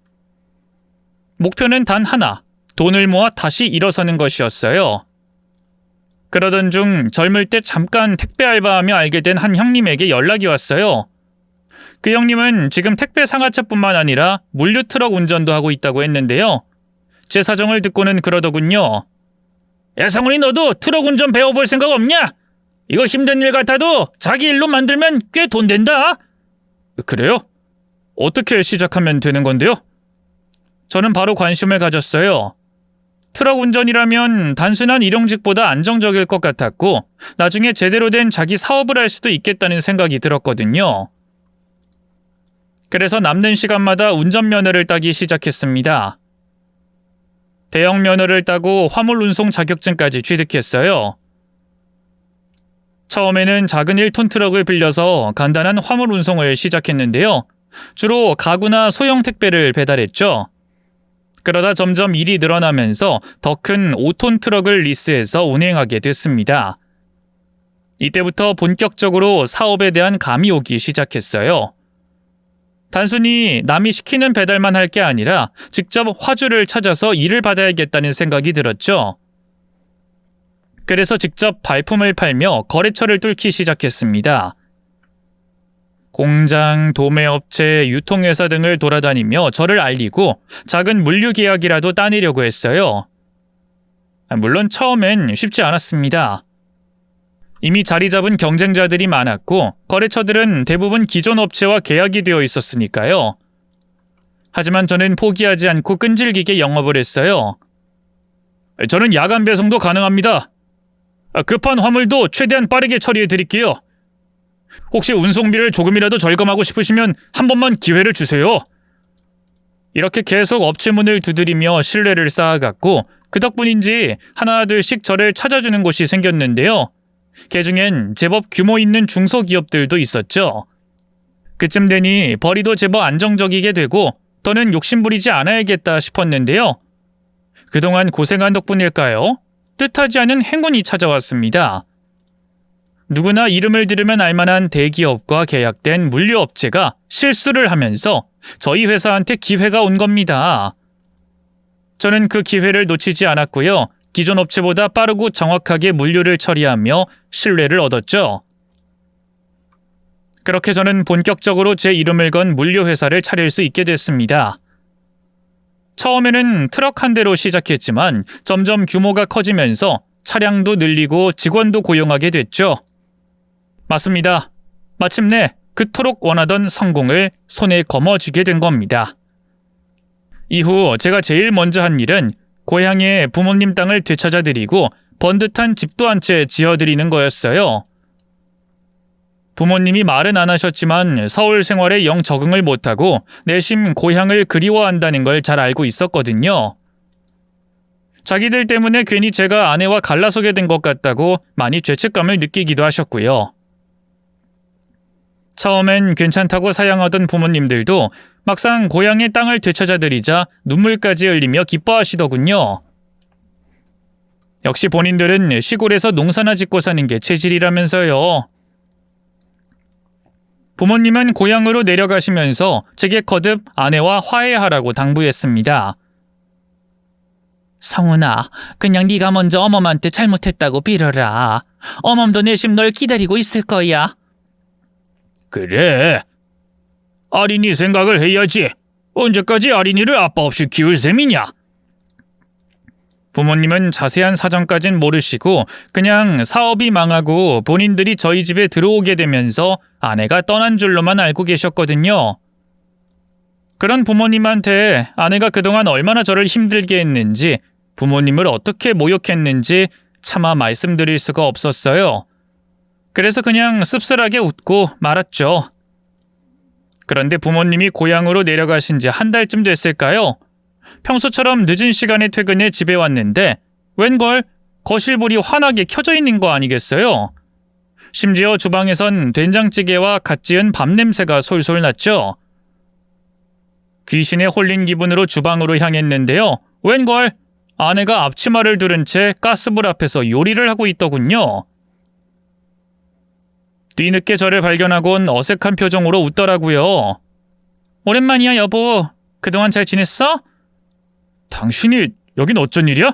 A: 목표는 단 하나, 돈을 모아 다시 일어서는 것이었어요. 그러던 중 젊을 때 잠깐 택배 알바하며 알게 된 한 형님에게 연락이 왔어요. 그 형님은 지금 택배 상하차뿐만 아니라 물류 트럭 운전도 하고 있다고 했는데요. 제 사정을 듣고는 그러더군요. 야, 성훈이 너도 트럭 운전 배워볼 생각 없냐? 이거 힘든 일 같아도 자기 일로 만들면 꽤 돈 된다. 그래요? 어떻게 시작하면 되는 건데요? 저는 바로 관심을 가졌어요. 트럭 운전이라면 단순한 일용직보다 안정적일 것 같았고 나중에 제대로 된 자기 사업을 할 수도 있겠다는 생각이 들었거든요. 그래서 남는 시간마다 운전면허를 따기 시작했습니다. 대형 면허를 따고 화물 운송 자격증까지 취득했어요. 처음에는 작은 1톤 트럭을 빌려서 간단한 화물 운송을 시작했는데요. 주로 가구나 소형 택배를 배달했죠. 그러다 점점 일이 늘어나면서 더 큰 5톤 트럭을 리스해서 운행하게 됐습니다. 이때부터 본격적으로 사업에 대한 감이 오기 시작했어요. 단순히 남이 시키는 배달만 할 게 아니라 직접 화주를 찾아서 일을 받아야겠다는 생각이 들었죠. 그래서 직접 발품을 팔며 거래처를 뚫기 시작했습니다. 공장, 도매업체, 유통회사 등을 돌아다니며 저를 알리고 작은 물류 계약이라도 따내려고 했어요. 물론 처음엔 쉽지 않았습니다. 이미 자리 잡은 경쟁자들이 많았고 거래처들은 대부분 기존 업체와 계약이 되어 있었으니까요. 하지만 저는 포기하지 않고 끈질기게 영업을 했어요. 저는 야간 배송도 가능합니다. 급한 화물도 최대한 빠르게 처리해 드릴게요. 혹시 운송비를 조금이라도 절감하고 싶으시면 한 번만 기회를 주세요. 이렇게 계속 업체 문을 두드리며 신뢰를 쌓아갔고 그 덕분인지 하나둘씩 저를 찾아주는 곳이 생겼는데요. 그중엔 제법 규모 있는 중소기업들도 있었죠. 그쯤 되니 벌이도 제법 안정적이게 되고 더는 욕심부리지 않아야겠다 싶었는데요. 그동안 고생한 덕분일까요? 뜻하지 않은 행운이 찾아왔습니다. 누구나 이름을 들으면 알만한 대기업과 계약된 물류업체가 실수를 하면서 저희 회사한테 기회가 온 겁니다. 저는 그 기회를 놓치지 않았고요. 기존 업체보다 빠르고 정확하게 물류를 처리하며 신뢰를 얻었죠. 그렇게 저는 본격적으로 제 이름을 건 물류회사를 차릴 수 있게 됐습니다. 처음에는 트럭 한 대로 시작했지만 점점 규모가 커지면서 차량도 늘리고 직원도 고용하게 됐죠. 맞습니다. 마침내 그토록 원하던 성공을 손에 거머쥐게 된 겁니다. 이후 제가 제일 먼저 한 일은 고향에 부모님 땅을 되찾아드리고 번듯한 집도 한 채 지어드리는 거였어요.
B: 부모님이 말은 안 하셨지만 서울 생활에 영 적응을 못하고 내심 고향을 그리워한다는 걸 잘 알고 있었거든요. 자기들 때문에 괜히 제가 아내와 갈라서게 된 것 같다고 많이 죄책감을 느끼기도 하셨고요. 처음엔 괜찮다고 사양하던 부모님들도 막상 고향의 땅을 되찾아드리자 눈물까지 흘리며 기뻐하시더군요. 역시 본인들은 시골에서 농사나 짓고 사는 게 체질이라면서요. 부모님은 고향으로 내려가시면서 제게 거듭 아내와 화해하라고 당부했습니다. 성훈아, 그냥 네가 먼저 어멈한테 잘못했다고 빌어라. 어멈도 내심 널 기다리고 있을 거야. 그래. 아린이 생각을 해야지. 언제까지 아린이를 아빠 없이 키울 셈이냐? 부모님은 자세한 사정까진 모르시고 그냥 사업이 망하고 본인들이 저희 집에 들어오게 되면서 아내가 떠난 줄로만 알고 계셨거든요. 그런 부모님한테 아내가 그동안 얼마나 저를 힘들게 했는지, 부모님을 어떻게 모욕했는지 차마 말씀드릴 수가 없었어요. 그래서 그냥 씁쓸하게 웃고 말았죠. 그런데 부모님이 고향으로 내려가신 지 한 달쯤 됐을까요? 평소처럼 늦은 시간에 퇴근해 집에 왔는데 웬걸 거실불이 환하게 켜져 있는 거 아니겠어요? 심지어 주방에선 된장찌개와 갓 지은 밥 냄새가 솔솔 났죠. 귀신에 홀린 기분으로 주방으로 향했는데요. 웬걸 아내가 앞치마를 두른 채 가스불 앞에서 요리를 하고 있더군요. 뒤늦게 저를 발견하곤 어색한 표정으로 웃더라고요. 오랜만이야 여보. 그동안 잘 지냈어? 당신이 여긴 어쩐 일이야?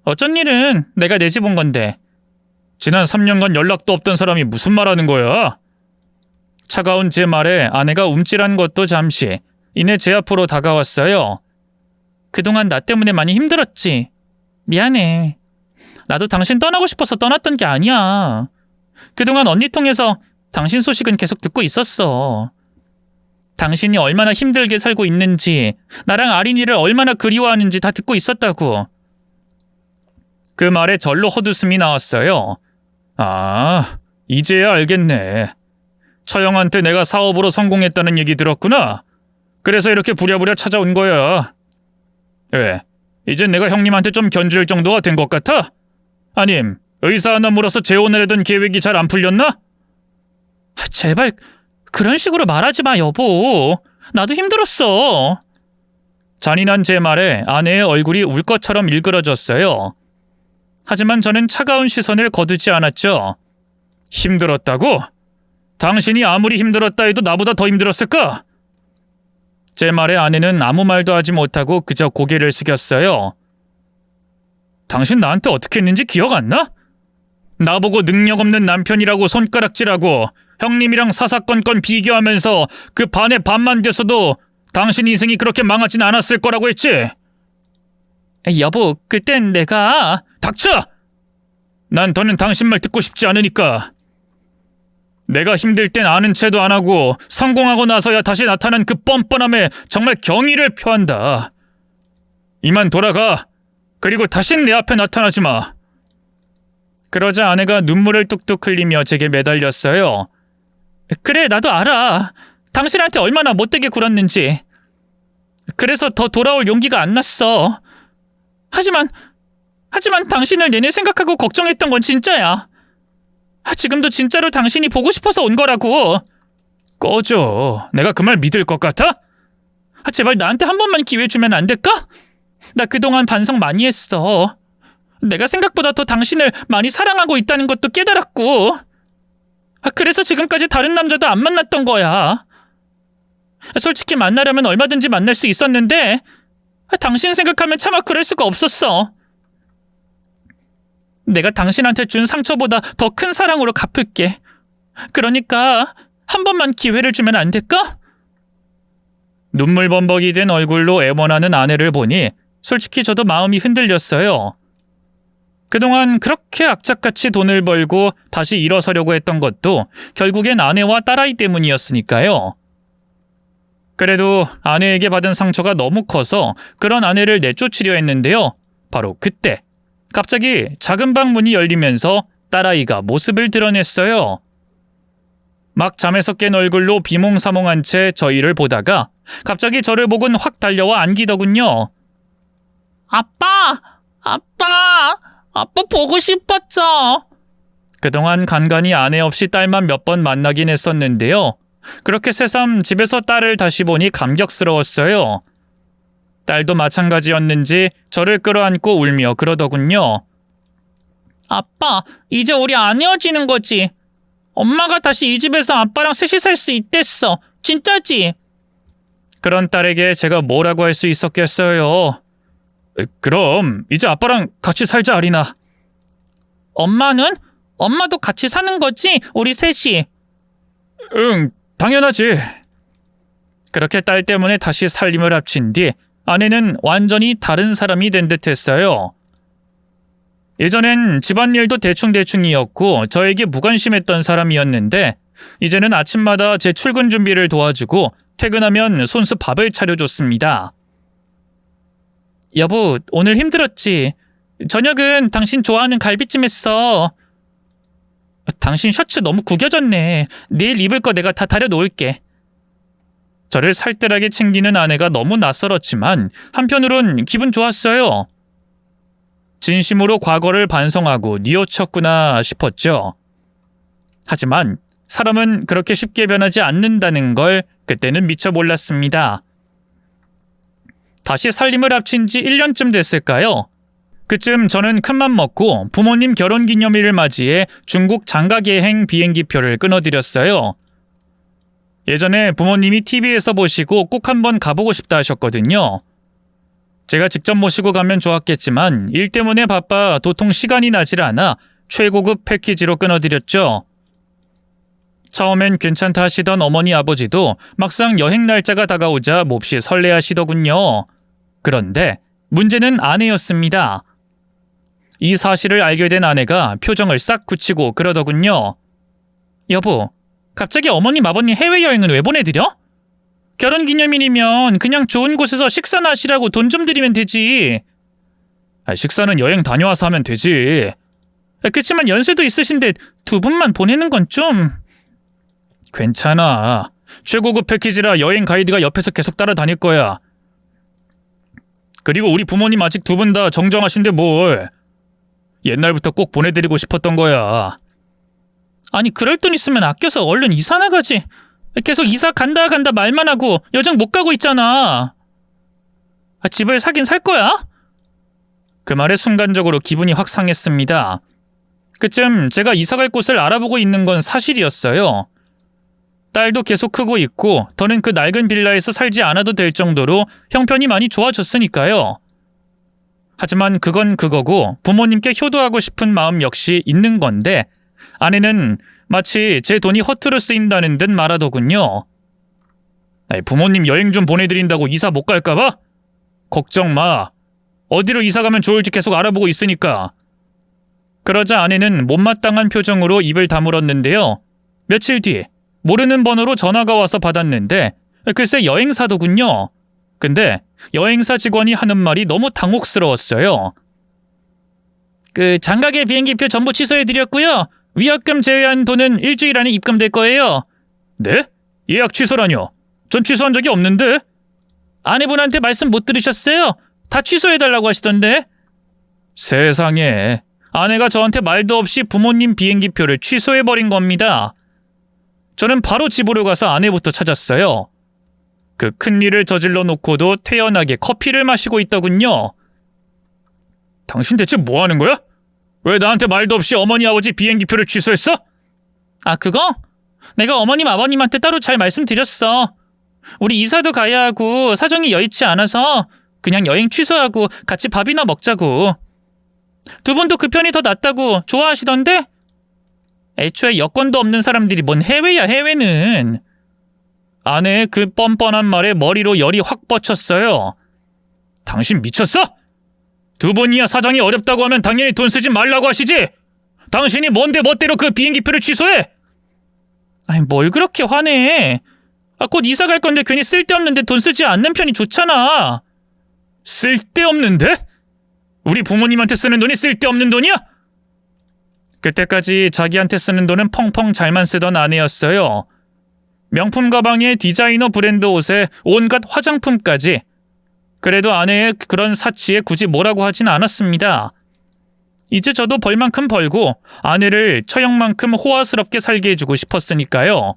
B: 어쩐 일은 내가 내 집 온 건데. 지난 3년간 연락도 없던 사람이 무슨 말하는 거야? 차가운 제 말에 아내가 움찔한 것도 잠시, 이내 제 앞으로 다가왔어요. 그동안 나 때문에 많이 힘들었지. 미안해. 나도 당신 떠나고 싶어서 떠났던 게 아니야. 그동안 언니 통해서 당신 소식은 계속 듣고 있었어. 당신이 얼마나 힘들게 살고 있는지, 나랑 아린이를 얼마나 그리워하는지 다 듣고 있었다고. 그 말에 절로 헛웃음이 나왔어요. 아, 이제야 알겠네. 처형한테 내가 사업으로 성공했다는 얘기 들었구나. 그래서 이렇게 부랴부랴 찾아온 거야. 왜? 이젠 내가 형님한테 좀 견줄 정도가 된 것 같아? 아님, 의사 하나 물어서 재혼하려던 계획이 잘 안 풀렸나? 제발 그런 식으로 말하지 마, 여보. 나도 힘들었어. 잔인한 제 말에 아내의 얼굴이 울 것처럼 일그러졌어요. 하지만 저는 차가운 시선을 거두지 않았죠. 힘들었다고? 당신이 아무리 힘들었다 해도 나보다 더 힘들었을까? 제 말에 아내는 아무 말도 하지 못하고 그저 고개를 숙였어요. 당신 나한테 어떻게 했는지 기억 안 나? 나보고 능력 없는 남편이라고 손가락질하고 형님이랑 사사건건 비교하면서 그 반의 반만 됐어도 당신 인생이 그렇게 망하진 않았을 거라고 했지? 여보, 그땐 내가... 닥쳐! 난 더는 당신 말 듣고 싶지 않으니까. 내가 힘들 땐 아는 체도 안 하고 성공하고 나서야 다시 나타난 그 뻔뻔함에 정말 경의를 표한다. 이만 돌아가. 그리고 다신 내 앞에 나타나지 마. 그러자 아내가 눈물을 뚝뚝 흘리며 제게 매달렸어요. 그래, 나도 알아. 당신한테 얼마나 못되게 굴었는지. 그래서 더 돌아올 용기가 안 났어. 하지만 당신을 내내 생각하고 걱정했던 건 진짜야. 지금도 진짜로 당신이 보고 싶어서 온 거라고. 꺼져. 내가 그 말 믿을 것 같아? 제발 나한테 한 번만 기회 주면 안 될까? 나 그동안 반성 많이 했어. 내가 생각보다 더 당신을 많이 사랑하고 있다는 것도 깨달았고. 그래서 지금까지 다른 남자도 안 만났던 거야. 솔직히 만나려면 얼마든지 만날 수 있었는데 당신 생각하면 차마 그럴 수가 없었어. 내가 당신한테 준 상처보다 더 큰 사랑으로 갚을게. 그러니까 한 번만 기회를 주면 안 될까? 눈물 범벅이 된 얼굴로 애원하는 아내를 보니 솔직히 저도 마음이 흔들렸어요. 그동안 그렇게 악착같이 돈을 벌고 다시 일어서려고 했던 것도 결국엔 아내와 딸아이 때문이었으니까요. 그래도 아내에게 받은 상처가 너무 커서 그런 아내를 내쫓으려 했는데요. 바로 그때 갑자기 작은 방 문이 열리면서 딸아이가 모습을 드러냈어요. 막 잠에서 깬 얼굴로 비몽사몽한 채 저희를 보다가 갑자기 저를 보곤 확 달려와 안기더군요. 아빠! 아빠! 아빠 보고 싶었죠. 그동안 간간히 아내 없이 딸만 몇 번 만나긴 했었는데요. 그렇게 새삼 집에서 딸을 다시 보니 감격스러웠어요. 딸도 마찬가지였는지 저를 끌어안고 울며 그러더군요. 아빠, 이제 우리 안 헤어지는 거지? 엄마가 다시 이 집에서 아빠랑 셋이 살 수 있댔어. 진짜지? 그런 딸에게 제가 뭐라고 할 수 있었겠어요. 그럼 이제 아빠랑 같이 살자, 아리나. 엄마는? 엄마도 같이 사는 거지? 우리 셋이. 응, 당연하지. 그렇게 딸 때문에 다시 살림을 합친 뒤 아내는 완전히 다른 사람이 된 듯했어요. 예전엔 집안일도 대충대충이었고 저에게 무관심했던 사람이었는데 이제는 아침마다 제 출근 준비를 도와주고 퇴근하면 손수 밥을 차려줬습니다. 여보, 오늘 힘들었지? 저녁은 당신 좋아하는 갈비찜 했어. 당신 셔츠 너무 구겨졌네. 내일 입을 거 내가 다 다려놓을게. 저를 살뜰하게 챙기는 아내가 너무 낯설었지만 한편으론 기분 좋았어요. 진심으로 과거를 반성하고 뉘우쳤구나 싶었죠. 하지만 사람은 그렇게 쉽게 변하지 않는다는 걸 그때는 미처 몰랐습니다. 다시 살림을 합친 지 1년쯤 됐을까요? 그쯤 저는 큰맘 먹고 부모님 결혼기념일을 맞이해 중국 장가계행 비행기표를 끊어드렸어요. 예전에 부모님이 TV에서 보시고 꼭 한번 가보고 싶다 하셨거든요. 제가 직접 모시고 가면 좋았겠지만 일 때문에 바빠 도통 시간이 나질 않아 최고급 패키지로 끊어드렸죠. 처음엔 괜찮다 하시던 어머니 아버지도 막상 여행 날짜가 다가오자 몹시 설레하시더군요. 그런데 문제는 아내였습니다. 이 사실을 알게 된 아내가 표정을 싹 굳히고 그러더군요. 여보, 갑자기 어머님 아버님 해외여행은 왜 보내드려? 결혼기념일이면 그냥 좋은 곳에서 식사나 하시라고 돈 좀 드리면 되지. 식사는 여행 다녀와서 하면 되지. 그치만 연세도 있으신데 두 분만 보내는 건 좀... 괜찮아. 최고급 패키지라 여행 가이드가 옆에서 계속 따라다닐 거야. 그리고 우리 부모님 아직 두 분 다 정정하신데 뭘. 옛날부터 꼭 보내드리고 싶었던 거야. 아니, 그럴 돈 있으면 아껴서 얼른 이사 나가지. 계속 이사 간다 말만 하고 여정 못 가고 있잖아. 집을 사긴 살 거야? 그 말에 순간적으로 기분이 확 상했습니다. 그쯤 제가 이사 갈 곳을 알아보고 있는 건 사실이었어요. 딸도 계속 크고 있고 더는 그 낡은 빌라에서 살지 않아도 될 정도로 형편이 많이 좋아졌으니까요. 하지만 그건 그거고 부모님께 효도하고 싶은 마음 역시 있는 건데 아내는 마치 제 돈이 허투루 쓰인다는 듯 말하더군요. 부모님 여행 좀 보내드린다고 이사 못 갈까봐? 걱정 마. 어디로 이사 가면 좋을지 계속 알아보고 있으니까. 그러자 아내는 못마땅한 표정으로 입을 다물었는데요. 며칠 뒤 모르는 번호로 전화가 와서 받았는데 글쎄 여행사더군요. 근데 여행사 직원이 하는 말이 너무 당혹스러웠어요. 장가계 비행기표 전부 취소해드렸고요. 위약금 제외한 돈은 일주일 안에 입금될 거예요. 네? 예약 취소라뇨? 전 취소한 적이 없는데? 아내분한테 말씀 못 들으셨어요? 다 취소해달라고 하시던데? 세상에, 아내가 저한테 말도 없이 부모님 비행기표를 취소해버린 겁니다. 저는 바로 집으로 가서 아내부터 찾았어요. 그 큰일을 저질러 놓고도 태연하게 커피를 마시고 있더군요. 당신 대체 뭐 하는 거야? 왜 나한테 말도 없이 어머니 아버지 비행기표를 취소했어? 그거? 내가 어머님 아버님한테 따로 잘 말씀드렸어. 우리 이사도 가야 하고 사정이 여의치 않아서 그냥 여행 취소하고 같이 밥이나 먹자고. 두 분도 그 편이 더 낫다고 좋아하시던데? 애초에 여권도 없는 사람들이 뭔 해외야, 해외는. 아내의 그 뻔뻔한 말에 머리로 열이 확 뻗쳤어요. 당신 미쳤어? 두 분이야 사정이 어렵다고 하면 당연히 돈 쓰지 말라고 하시지. 당신이 뭔데 멋대로 그 비행기표를 취소해? 뭘 그렇게 화내. 곧 이사 갈 건데 괜히 쓸데없는데 돈 쓰지 않는 편이 좋잖아. 쓸데없는데? 우리 부모님한테 쓰는 돈이 쓸데없는 돈이야? 그때까지 자기한테 쓰는 돈은 펑펑 잘만 쓰던 아내였어요. 명품 가방에 디자이너 브랜드 옷에 온갖 화장품까지. 그래도 아내의 그런 사치에 굳이 뭐라고 하진 않았습니다. 이제 저도 벌 만큼 벌고 아내를 처형만큼 호화스럽게 살게 해주고 싶었으니까요.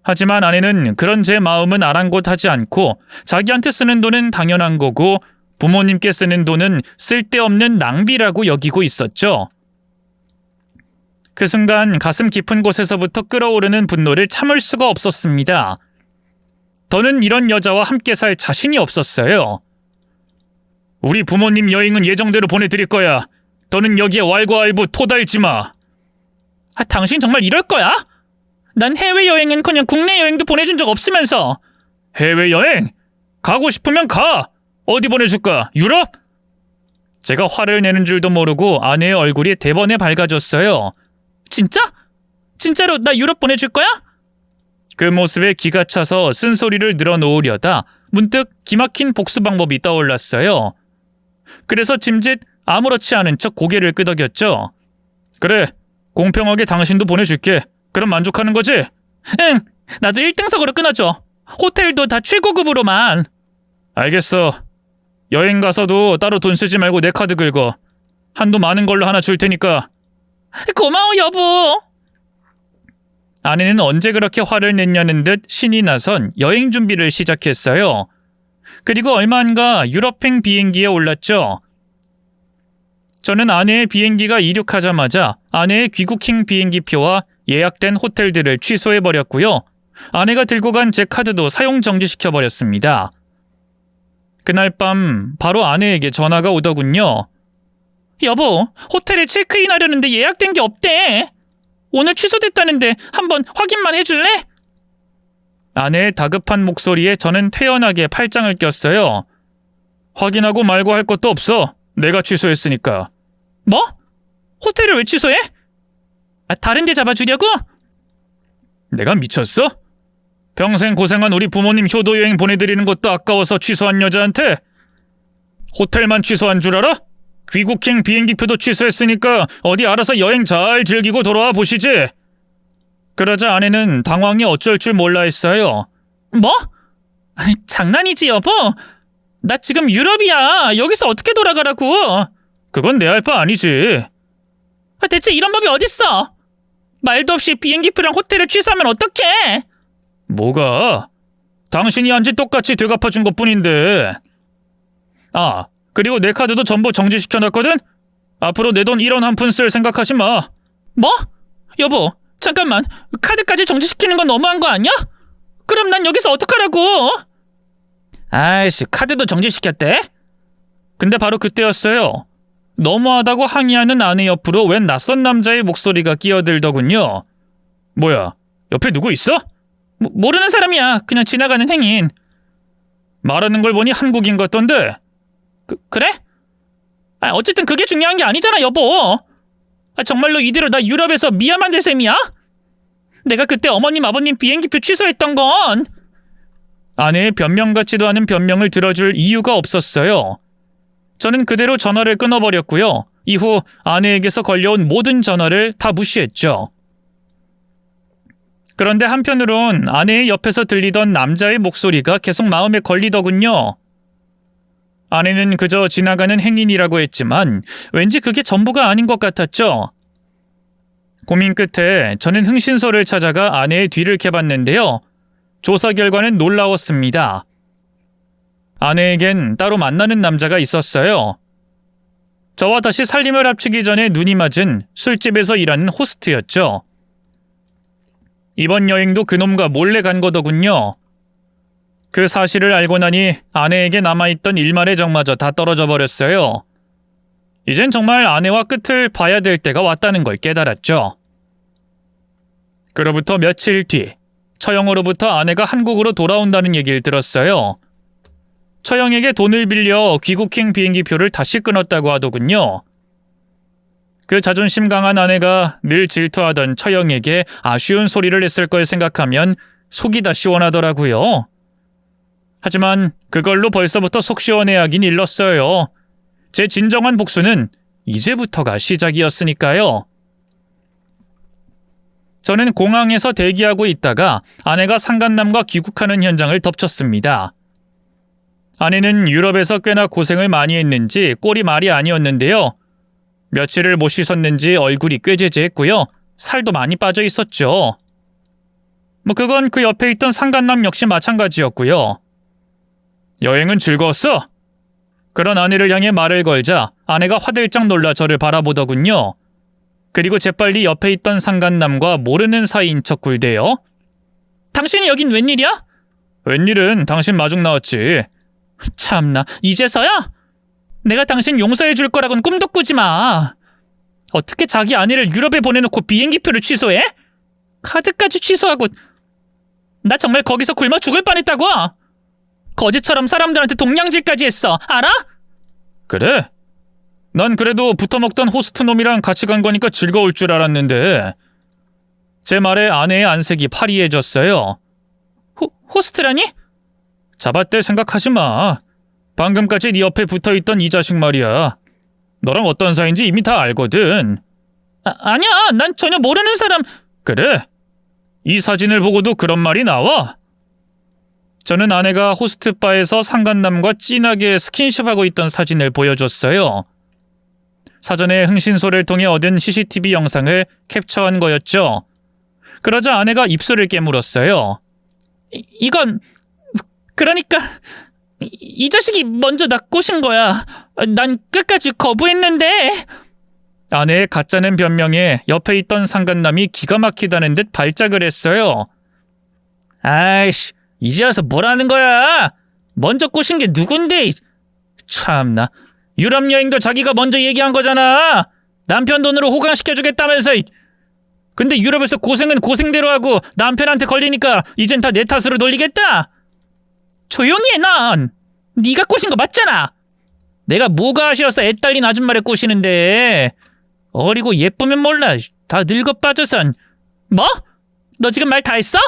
B: 하지만 아내는 그런 제 마음은 아랑곳하지 않고 자기한테 쓰는 돈은 당연한 거고 부모님께 쓰는 돈은 쓸데없는 낭비라고 여기고 있었죠. 그 순간 가슴 깊은 곳에서부터 끓어오르는 분노를 참을 수가 없었습니다. 더는 이런 여자와 함께 살 자신이 없었어요. 우리 부모님 여행은 예정대로 보내드릴 거야. 너는 여기에 왈가왈부 토달지 마. 당신 정말 이럴 거야? 난 해외여행은커녕 국내 여행도 보내준 적 없으면서. 해외여행? 가고 싶으면 가. 어디 보내줄까? 유럽? 제가 화를 내는 줄도 모르고 아내의 얼굴이 대번에 밝아졌어요. 진짜? 진짜로 나 유럽 보내줄 거야? 그 모습에 기가 차서 쓴소리를 늘어놓으려다 문득 기막힌 복수 방법이 떠올랐어요. 그래서 짐짓 아무렇지 않은 척 고개를 끄덕였죠. 그래, 공평하게 당신도 보내줄게. 그럼 만족하는 거지? 응, 나도 1등석으로 끊어줘. 호텔도 다 최고급으로만. 알겠어. 여행 가서도 따로 돈 쓰지 말고 내 카드 긁어. 한도 많은 걸로 하나 줄 테니까. 고마워, 여보. 아내는 언제 그렇게 화를 냈냐는 듯 신이 나선 여행 준비를 시작했어요. 그리고 얼마 안가 유럽행 비행기에 올랐죠. 저는 아내의 비행기가 이륙하자마자 아내의 귀국행 비행기표와 예약된 호텔들을 취소해버렸고요. 아내가 들고 간 제 카드도 사용 정지시켜버렸습니다. 그날 밤 바로 아내에게 전화가 오더군요. 여보, 호텔에 체크인하려는데 예약된 게 없대. 오늘 취소됐다는데 한번 확인만 해줄래? 아내의 다급한 목소리에 저는 태연하게 팔짱을 꼈어요. 확인하고 말고 할 것도 없어. 내가 취소했으니까. 뭐? 호텔을 왜 취소해? 다른 데 잡아주려고? 내가 미쳤어? 평생 고생한 우리 부모님 효도여행 보내드리는 것도 아까워서 취소한 여자한테 호텔만 취소한 줄 알아? 귀국행 비행기표도 취소했으니까 어디 알아서 여행 잘 즐기고 돌아와 보시지. 그러자 아내는 당황해 어쩔 줄 몰라 했어요. 뭐? 장난이지 여보. 나 지금 유럽이야. 여기서 어떻게 돌아가라고. 그건 내 할 바 아니지. 대체 이런 법이 어딨어? 말도 없이 비행기표랑 호텔을 취소하면 어떡해? 뭐가? 당신이 한 지 똑같이 되갚아준 것뿐인데. 아, 그리고 내 카드도 전부 정지시켜놨거든? 앞으로 내 돈 1원 한 푼 쓸 생각하지 마. 뭐? 여보, 잠깐만. 카드까지 정지시키는 건 너무한 거 아니야? 그럼 난 여기서 어떡하라고? 아이씨, 카드도 정지시켰대? 근데 바로 그때였어요. 너무하다고 항의하는 아내 옆으로 웬 낯선 남자의 목소리가 끼어들더군요. 뭐야, 옆에 누구 있어? 모르는 사람이야. 그냥 지나가는 행인. 말하는 걸 보니 한국인 같던데. 그래? 어쨌든 그게 중요한 게 아니잖아, 여보. 정말로 이대로 나 유럽에서 미아 만들 셈이야? 내가 그때 어머님 아버님 비행기표 취소했던 건. 아내의 변명 같지도 않은 변명을 들어줄 이유가 없었어요. 저는 그대로 전화를 끊어버렸고요. 이후 아내에게서 걸려온 모든 전화를 다 무시했죠. 그런데 한편으론 아내의 옆에서 들리던 남자의 목소리가 계속 마음에 걸리더군요. 아내는 그저 지나가는 행인이라고 했지만 왠지 그게 전부가 아닌 것 같았죠. 고민 끝에 저는 흥신소를 찾아가 아내의 뒤를 캐봤는데요. 조사 결과는 놀라웠습니다. 아내에겐 따로 만나는 남자가 있었어요. 저와 다시 살림을 합치기 전에 눈이 맞은 술집에서 일하는 호스트였죠. 이번 여행도 그놈과 몰래 간 거더군요. 그 사실을 알고 나니 아내에게 남아있던 일말의 정마저 다 떨어져 버렸어요. 이젠 정말 아내와 끝을 봐야 될 때가 왔다는 걸 깨달았죠. 그로부터 며칠 뒤 처형으로부터 아내가 한국으로 돌아온다는 얘기를 들었어요. 처형에게 돈을 빌려 귀국행 비행기표를 다시 끊었다고 하더군요. 그 자존심 강한 아내가 늘 질투하던 처형에게 아쉬운 소리를 했을 걸 생각하면 속이 다 시원하더라고요. 하지만 그걸로 벌써부터 속 시원해하긴 일렀어요. 제 진정한 복수는 이제부터가 시작이었으니까요. 저는 공항에서 대기하고 있다가 아내가 상간남과 귀국하는 현장을 덮쳤습니다. 아내는 유럽에서 꽤나 고생을 많이 했는지 꼴이 말이 아니었는데요. 며칠을 못 씻었는지 얼굴이 꾀재재했고요. 살도 많이 빠져 있었죠. 그건 그 옆에 있던 상간남 역시 마찬가지였고요. 여행은 즐거웠어? 그런 아내를 향해 말을 걸자 아내가 화들짝 놀라 저를 바라보더군요. 그리고 재빨리 옆에 있던 상간남과 모르는 사이인 척 굴대요. 당신이 여긴 웬일이야? 웬일은 당신 마중 나왔지. 참나, 이제서야? 내가 당신 용서해 줄 거라곤 꿈도 꾸지 마. 어떻게 자기 아내를 유럽에 보내놓고 비행기표를 취소해? 카드까지 취소하고. 나 정말 거기서 굶어 죽을 뻔했다고. 거지처럼 사람들한테 동냥질까지 했어. 알아? 그래? 난 그래도 붙어먹던 호스트 놈이랑 같이 간 거니까 즐거울 줄 알았는데. 제 말에 아내의 안색이 파리해졌어요. 호스트라니? 잡았대 생각하지 마. 방금까지 네 옆에 붙어있던 이 자식 말이야. 너랑 어떤 사이인지 이미 다 알거든. 아니야, 난 전혀 모르는 사람. 그래? 이 사진을 보고도 그런 말이 나와? 저는 아내가 호스트바에서 상간남과 진하게 스킨십하고 있던 사진을 보여줬어요. 사전에 흥신소를 통해 얻은 CCTV 영상을 캡처한 거였죠. 그러자 아내가 입술을 깨물었어요. 이건 그러니까 이 자식이 먼저 나 꼬신 거야. 난 끝까지 거부했는데. 아내의 가짜는 변명에 옆에 있던 상간남이 기가 막히다는 듯 발작을 했어요. 아이씨, 이제 와서 뭐라는 거야? 먼저 꼬신 게 누군데? 참나. 유럽 여행도 자기가 먼저 얘기한 거잖아. 남편 돈으로 호강시켜주겠다면서. 근데 유럽에서 고생은 고생대로 하고 남편한테 걸리니까 이젠 다 내 탓으로 돌리겠다. 조용히 해, 넌. 네가 꼬신 거 맞잖아. 내가 뭐가 아쉬워서 애 딸린 아줌마를 꼬시는데. 어리고 예쁘면 몰라. 다 늙어 빠져선. 뭐? 너 지금 말 다 했어?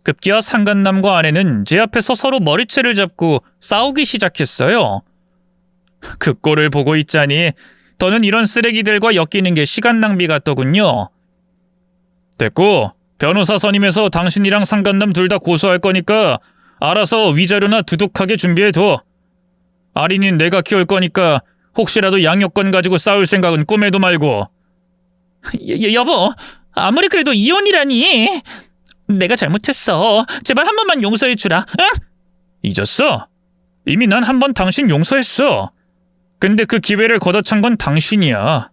B: 급기야 상간남과 아내는 제 앞에서 서로 머리채를 잡고 싸우기 시작했어요. 그 꼴을 보고 있자니 더는 이런 쓰레기들과 엮이는 게 시간 낭비 같더군요. 됐고, 변호사 선임해서 당신이랑 상간남 둘 다 고소할 거니까 알아서 위자료나 두둑하게 준비해둬. 아린인 내가 키울 거니까 혹시라도 양육권 가지고 싸울 생각은 꿈에도 말고. 여보, 아무리 그래도 이혼이라니. 내가 잘못했어. 제발 한 번만 용서해주라. 응? 잊었어? 이미 난 한 번 당신 용서했어. 근데 그 기회를 걷어찬 건 당신이야.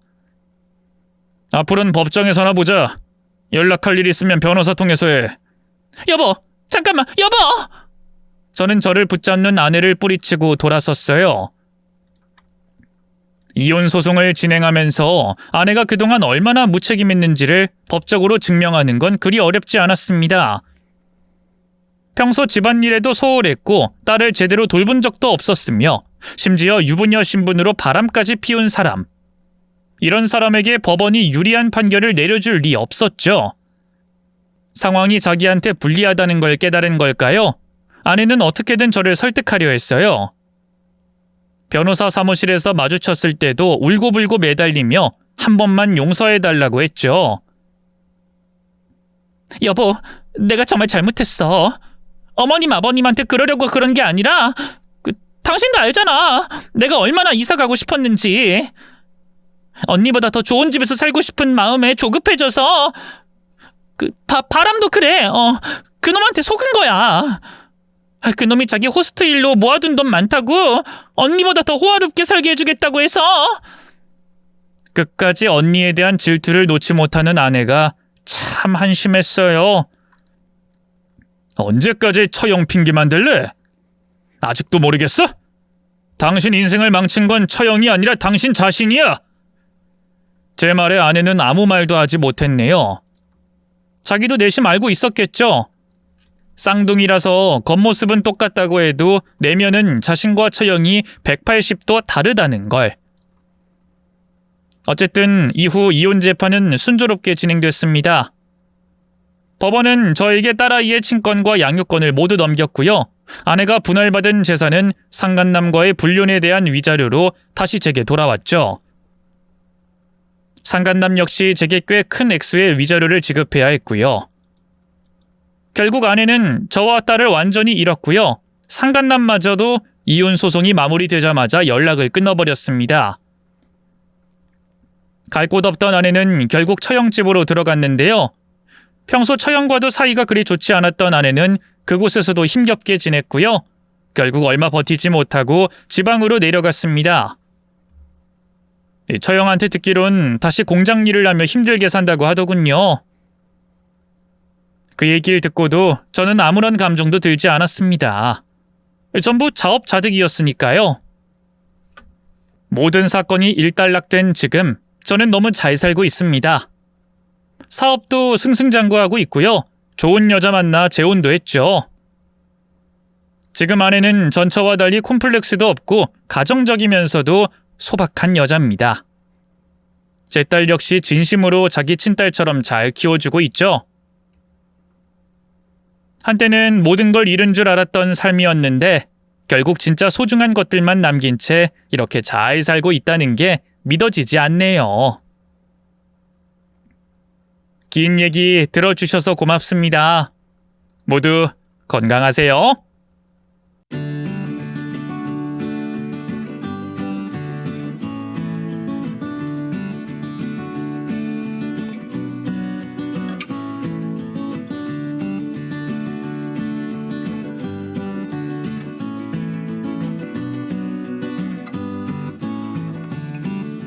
B: 앞으로는 법정에서나 보자. 연락할 일 있으면 변호사 통해서 해. 여보, 잠깐만, 여보! 저는 저를 붙잡는 아내를 뿌리치고 돌아섰어요. 이혼 소송을 진행하면서 아내가 그동안 얼마나 무책임했는지를 법적으로 증명하는 건 그리 어렵지 않았습니다. 평소 집안일에도 소홀했고 딸을 제대로 돌본 적도 없었으며 심지어 유부녀 신분으로 바람까지 피운 사람. 이런 사람에게 법원이 유리한 판결을 내려줄 리 없었죠. 상황이 자기한테 불리하다는 걸 깨달은 걸까요? 아내는 어떻게든 저를 설득하려 했어요. 변호사 사무실에서 마주쳤을 때도 울고불고 매달리며 한 번만 용서해달라고 했죠. 여보, 내가 정말 잘못했어. 어머님, 아버님한테 그러려고 그런 게 아니라 당신도 알잖아. 내가 얼마나 이사 가고 싶었는지. 언니보다 더 좋은 집에서 살고 싶은 마음에 조급해져서 바람도 그래. 그놈한테 속은 거야. 그놈이 자기 호스트 일로 모아둔 돈 많다고 언니보다 더 호화롭게 살게 해주겠다고 해서. 끝까지 언니에 대한 질투를 놓지 못하는 아내가 참 한심했어요. 언제까지 처형 핑계 만들래? 아직도 모르겠어? 당신 인생을 망친 건 처형이 아니라 당신 자신이야. 제 말에 아내는 아무 말도 하지 못했네요. 자기도 내심 알고 있었겠죠. 쌍둥이라서 겉모습은 똑같다고 해도 내면은 자신과 처형이 180도 다르다는 걸. 어쨌든 이후 이혼 재판은 순조롭게 진행됐습니다. 법원은 저에게 딸아이의 친권과 양육권을 모두 넘겼고요. 아내가 분할받은 재산은 상간남과의 불륜에 대한 위자료로 다시 제게 돌아왔죠.
A: 상간남 역시 제게 꽤 큰 액수의 위자료를 지급해야 했고요. 결국 아내는 저와 딸을 완전히 잃었고요. 상간남마저도 이혼 소송이 마무리되자마자 연락을 끊어버렸습니다. 갈 곳 없던 아내는 결국 처형집으로 들어갔는데요. 평소 처형과도 사이가 그리 좋지 않았던 아내는 그곳에서도 힘겹게 지냈고요. 결국 얼마 버티지 못하고 지방으로 내려갔습니다. 처형한테 듣기론 다시 공장 일을 하며 힘들게 산다고 하더군요. 그 얘기를 듣고도 저는 아무런 감정도 들지 않았습니다. 전부 자업자득이었으니까요. 모든 사건이 일단락된 지금 저는 너무 잘 살고 있습니다. 사업도 승승장구하고 있고요. 좋은 여자 만나 재혼도 했죠. 지금 아내는 전처와 달리 콤플렉스도 없고 가정적이면서도 소박한 여자입니다. 제 딸 역시 진심으로 자기 친딸처럼 잘 키워주고 있죠. 한때는 모든 걸 잃은 줄 알았던 삶이었는데 결국 진짜 소중한 것들만 남긴 채 이렇게 잘 살고 있다는 게 믿어지지 않네요. 긴 얘기 들어주셔서 고맙습니다. 모두 건강하세요.